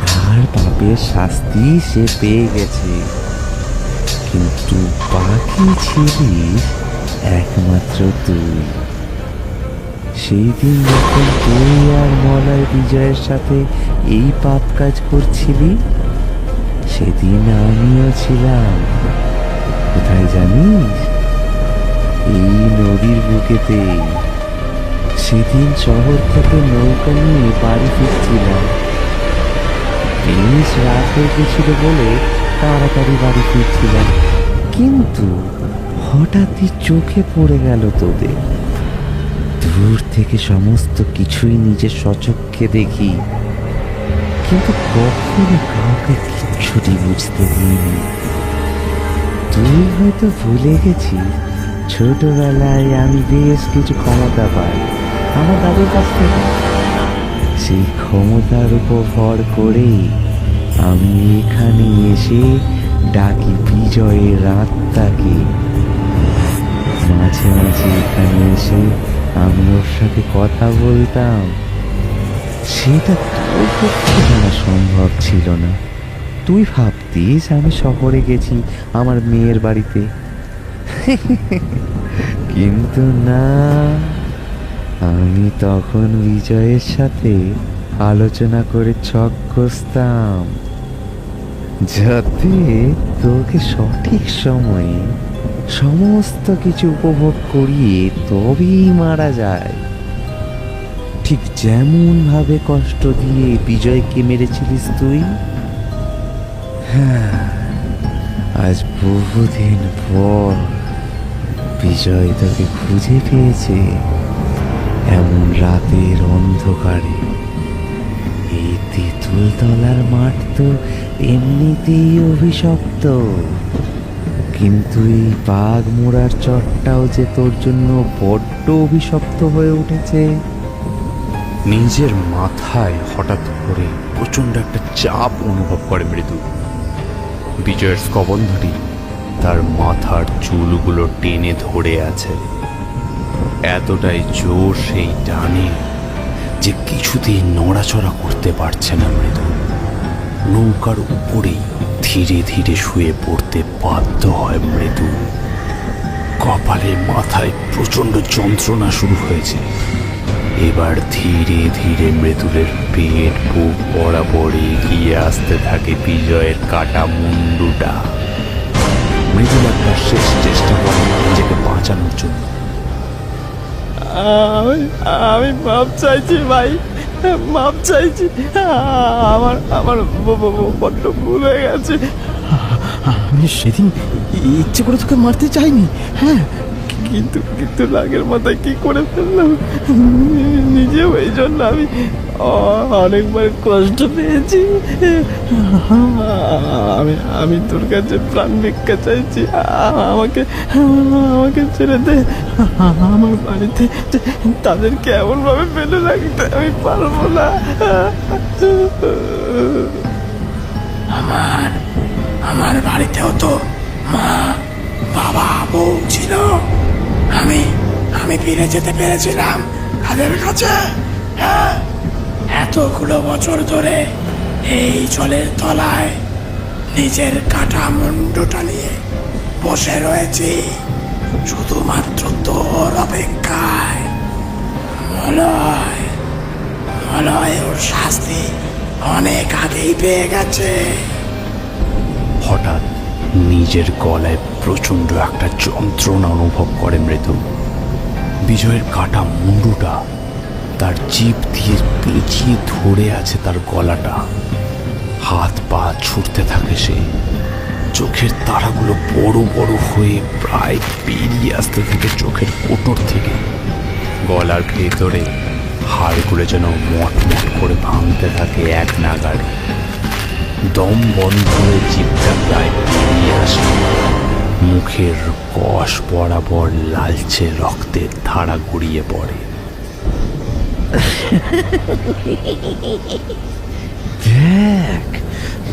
তার পাপের শাস্তি সে পেয়ে গেছে, কিন্তু বাকি ছিলিস একমাত্র তুই। সেই দিন যখন তুই আর মলয় বিজয়ের সাথে এই পাপ কাজ করছিলি, সেদিন আমিও ছিলাম। কোথায় জানিস? এই নদীর বুকেতে। সেদিন শহর থেকে নৌকা নিয়ে বাড়ি ফিরছিলাম। বেশ রাত হয়ে গেছিল বলে তাড়াতাড়ি বাড়ি ফিরছিলাম, কিন্তু হঠাৎই চোখে পড়ে গেল তোদের। দূর থেকে সমস্ত কিছুই নিজের স্বচক্ষে দেখি, কিন্তু কখনো কাউকে কিচ্ছুটি বুঝতে দিইনি। তুই হয়তো ভুলে গেছিস, ছোটবেলায় আমি বেশ কিছু ক্ষমতা পাই আমার দাদুর কাছ থেকে। সেই ক্ষমতার উপর ভর করেই আমি এখানে এসে ডাকি বিজয়ের আত্মাকে। মাঝে মাঝে এখানে এসে আমি ওর সাথে কথা বলতাম। সেটা তোর পক্ষে জানা সম্ভব ছিল না। তুই ভাবতিস আমি শহরে গেছি আমার মেয়ের বাড়িতে, কিন্তু না, আমি তখন বিজয়ের সাথে আলোচনা করে ছক কষতাম যাতে তোকে সঠিক সময়ে সমস্ত কিছু উপভোগ করিয়ে তবেই মারা যায়। ঠিক যেমন ভাবে কষ্ট দিয়ে বিজয়কে মেরেছিলিস তুই। হ্যাঁ, আজ বহুদিন পর বিজয় তোকে খুঁজে পেয়েছে এমন রাতের অন্ধকারে। এই তেঁতুলতলার মাঠ তো এমনিতেই অভিশপ্ত, কিন্তু এই বাঘ মোড়ার চটটাও যে তোর জন্য বড্ড অভিশপ্ত হয়ে উঠেছে। নিজের মাথায় হঠাৎ করে প্রচণ্ড একটা চাপ অনুভব করে মৃদু। বিজয়ের স্কবন্ধটি তার মাথার চুলগুলো টেনে ধরে আছে। এতটাই জোর সেই টানে যে কিছুতেই নড়াচড়া করতে পারছে না মৃদু। নৌকার উপরেই ধীরে ধীরে শুয়ে পড়তে বাধ্য হয় মৃদু। কপালে মাথায় প্রচণ্ড যন্ত্রণা শুরু হয়েছে। এবার ধীরে ধীরে মৃদুলের পেট বুক বরাবর এগিয়ে আসতে থাকে বিজয়ের কাটা মুন্ডুটা। মৃদুল একটা শেষ চেষ্টা করে নিজেকে বাঁচানোর জন্য। আমি মাপ চাইছি ভাই, মাপ চাইছি। আমার বড্ড ভুল হয়ে গেছে। আমি সেদিন ইচ্ছে করে তোকে মারতে চাইনি, হ্যাঁ, কিন্তু রাগের মাথায় কি করে ফেললাম নিজেও। এই জন্য আমি অনেকবার কষ্ট পেয়েছি। আমি তোর কাছে প্রাণ ভিক্ষা চাইছি। আমাকে ছেড়ে দে। আমার বাড়িতে তাদেরকে এমন ভাবে ফেলে রাখতে আমি পারবো না। আমার বাড়িতেও তো মা, বাবা, বউ ছিল। আমি ফিরে যেতে পেরেছিলাম তাদের কাছে। হ্যাঁ, এতগুলো বছর ধরে এই জলের তলায় নিজের কাটা মুন্ডুটা নিয়ে বসে রয়েছি শুধুমাত্র তোর অপেক্ষায়। মলয় ওর শাস্তি অনেক আগেই পেয়ে গেছে। হঠাৎ নিজের গলায় প্রচণ্ড একটা যন্ত্রণা অনুভব করে মৃদু। বিজয়ের কাটা মুন্ডুটা তার জিভ দিয়ে পেঁচিয়ে ধরে আছে তার গলাটা। হাত পা ছুটতে থাকে সে। চোখের তারাগুলো বড় বড় হয়ে প্রায় বেরিয়ে আসতে থাকে চোখের কোটর থেকে। গলার ভেতরে হাড়গুলো যেন মটমট করে ভাঙতে থাকে এক নাগাড়ে। দম বন্ধ হয়ে জিভটা প্রায় বেরিয়ে আসে। মুখের কষ বরাবর লালচে রক্তের ধারা গড়িয়ে পড়ে। দেখ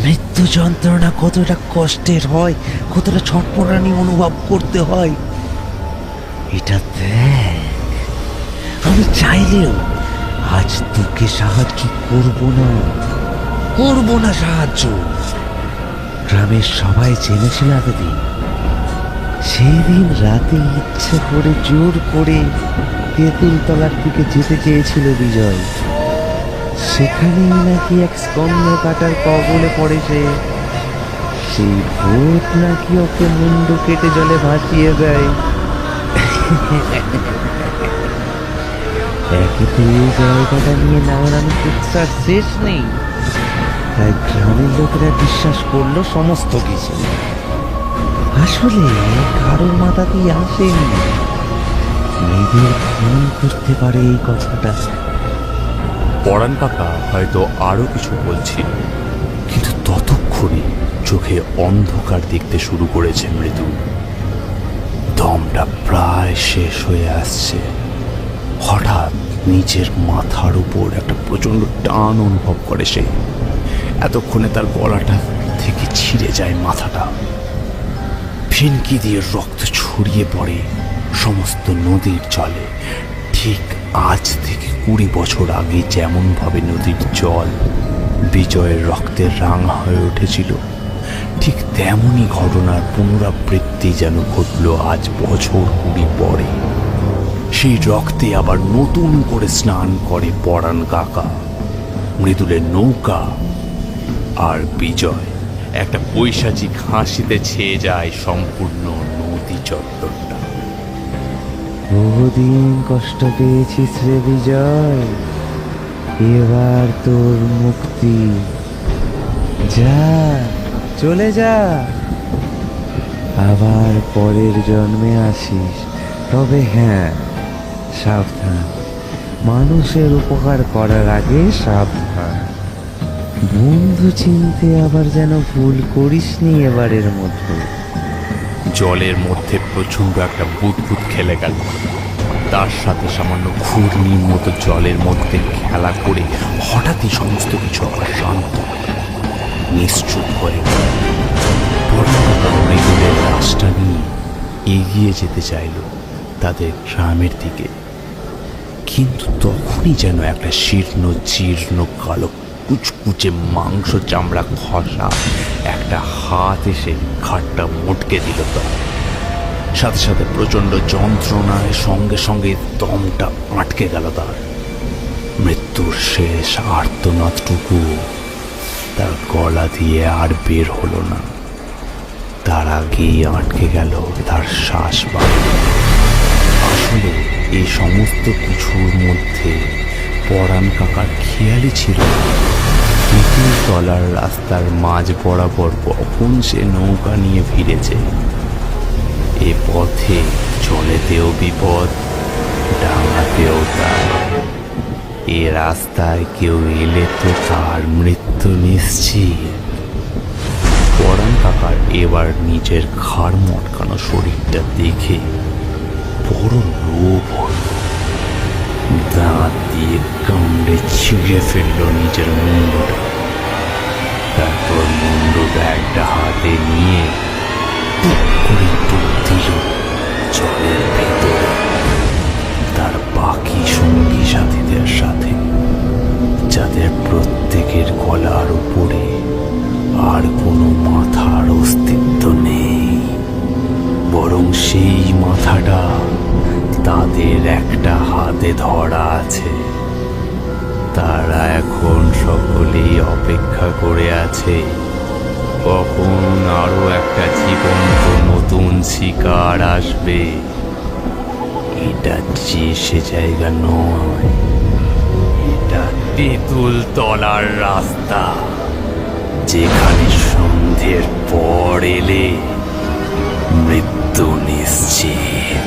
মৃত্যু যন্ত্রণা কতটা কষ্টের হয়, কতটা ছটফটানি অনুভব করতে হয়। এটা দেখ, আমি চাইলেও আজ তোকে সাহায্য করব না সাহায্য। গ্রামের সবাই জেনেছিল আগেদিন। সেই দিন রাতে ইচ্ছে করে জোর করে তেঁতুল তলার দিকে যেতে চেয়েছিল বিজয়। সেখানেই নাকি এক স্কন্ধ কাটার কবলে পড়ে সে। সেই ভূত নাকি ওকে মুন্ডু কেটে জলে ভাসিয়ে দেয়। একেতে এই জায়গাটা নিয়ে নাওরানো কুৎসার শেষ নেই। তাই গ্রামের লোকেরা বিশ্বাস করলো সমস্ত কিছু আসলে কারোর মাথাতেই আসেনি। মেয়েদের খুন করতে পারে এই কথাটা। পরাণ কাকা হয়তো আরো কিছু বলছিল, কিন্তু ততক্ষণে চোখে অন্ধকার দেখতে শুরু করেছে মৃদু। দমটা প্রায় শেষ হয়ে আসছে। হঠাৎ নিজের মাথার উপর একটা প্রচন্ড টান অনুভব করে সে। এতক্ষণে তার গলাটা থেকে ছিঁড়ে যায় মাথাটা। ফিনকি দিয়ে রক্ত ছড়িয়ে পড়ে সমস্ত নদীর জলে। ঠিক আজ থেকে 20 বছর আগে যেমন ভাবে নদীর জল বিজয়ের রক্তের রাঙা হয়ে উঠেছিল, ঠিক তেমনই ঘটনার পুনরাবৃত্তি যেন ঘটল আজ বছর 20 পরে। সেই রক্তে আবার নতুন করে স্নান করে পরাণ কাকা, মৃদুলের নৌকা আর বিজয়। একটা পৈশাচিক হাসিতে ছেয়ে যায় সম্পূর্ণ নদী চত্বরটা। বহুদিন কষ্ট পেয়েছিস রে বিজয়, এবার তোর মুক্তি। যা, চলে যা, আবার পরের জন্মে আসিস। তবে হ্যাঁ, সাবধান, মানুষের উপকার করার আগে সাবধান। বন্ধু চিনতে আবার যেন ভুল করিসনি এবারের মতো। জলের মধ্যে প্রচণ্ড একটা বুদবুদ খেলে গেল। তার সাথে সামান্য ঘূর্ণির মতো জলের মধ্যে খেলা করে হঠাৎই সমস্ত কিছু আবার শান্ত নিশ্চুপ হয়ে গেল। মৃদুলের লাশটা নিয়ে এগিয়ে যেতে চাইল তাদের গ্রামের দিকে, কিন্তু তখনই যেন একটা শীর্ণ জীর্ণ কালো কুচকুচে মাংস চামড়া খসা একটা হাত এসে ঘাটটা মোটকে দিল। তার সাথে সাথে প্রচণ্ড যন্ত্রণায় সঙ্গে সঙ্গে দমটা আটকে গেল। তার মৃত্যুর শেষ আর্তনাদটুকু তার গলা দিয়ে আর বের হলো না। তার আগেই আটকে গেল তার শ্বাস। আসলে এই সমস্ত কিছুর মধ্যে পরাণ কাকার খেয়ালই ছিল তেঁতুল তলার রাস্তার মাঝ বরাবর কখন সে নৌকা নিয়ে ফিরেছে। এ পথে জলেতেও বিপদ, ডাঙাতেও তার। এ রাস্তায় কেউ এলে তো তার মৃত্যু নিশ্চিত। পরাণ কাকার এবার নিজের ঘাড় মটকানো শরীরটা দেখে বড় লোভ হল। দাঁত দিয়ে কামড়ে ছিঁড়ে ফেলল নিজের মুন্ডটা। তারপর মুন্ডটা একটা হাতে নিয়ে টুক করে ডুব দিল জলের ভেতরে তার বাকি সঙ্গী সাথীদের সাথে, যাদের প্রত্যেকের গলার উপরে আর কোনো মাথার অস্তিত্ব নেই, বরং সেই মাথাটা তাদের একটা হাতে ধরা আছে। তারা এখন সকলেই অপেক্ষা করে আছে কখন আরো একটা জীবন্ত নতুন শিকার আসবে। এটা যে সে জায়গা নয়, এটা তেঁতুল তলার রাস্তা, যেখানে সন্ধ্যের পর এলে মৃত্যু নিশ্চিত।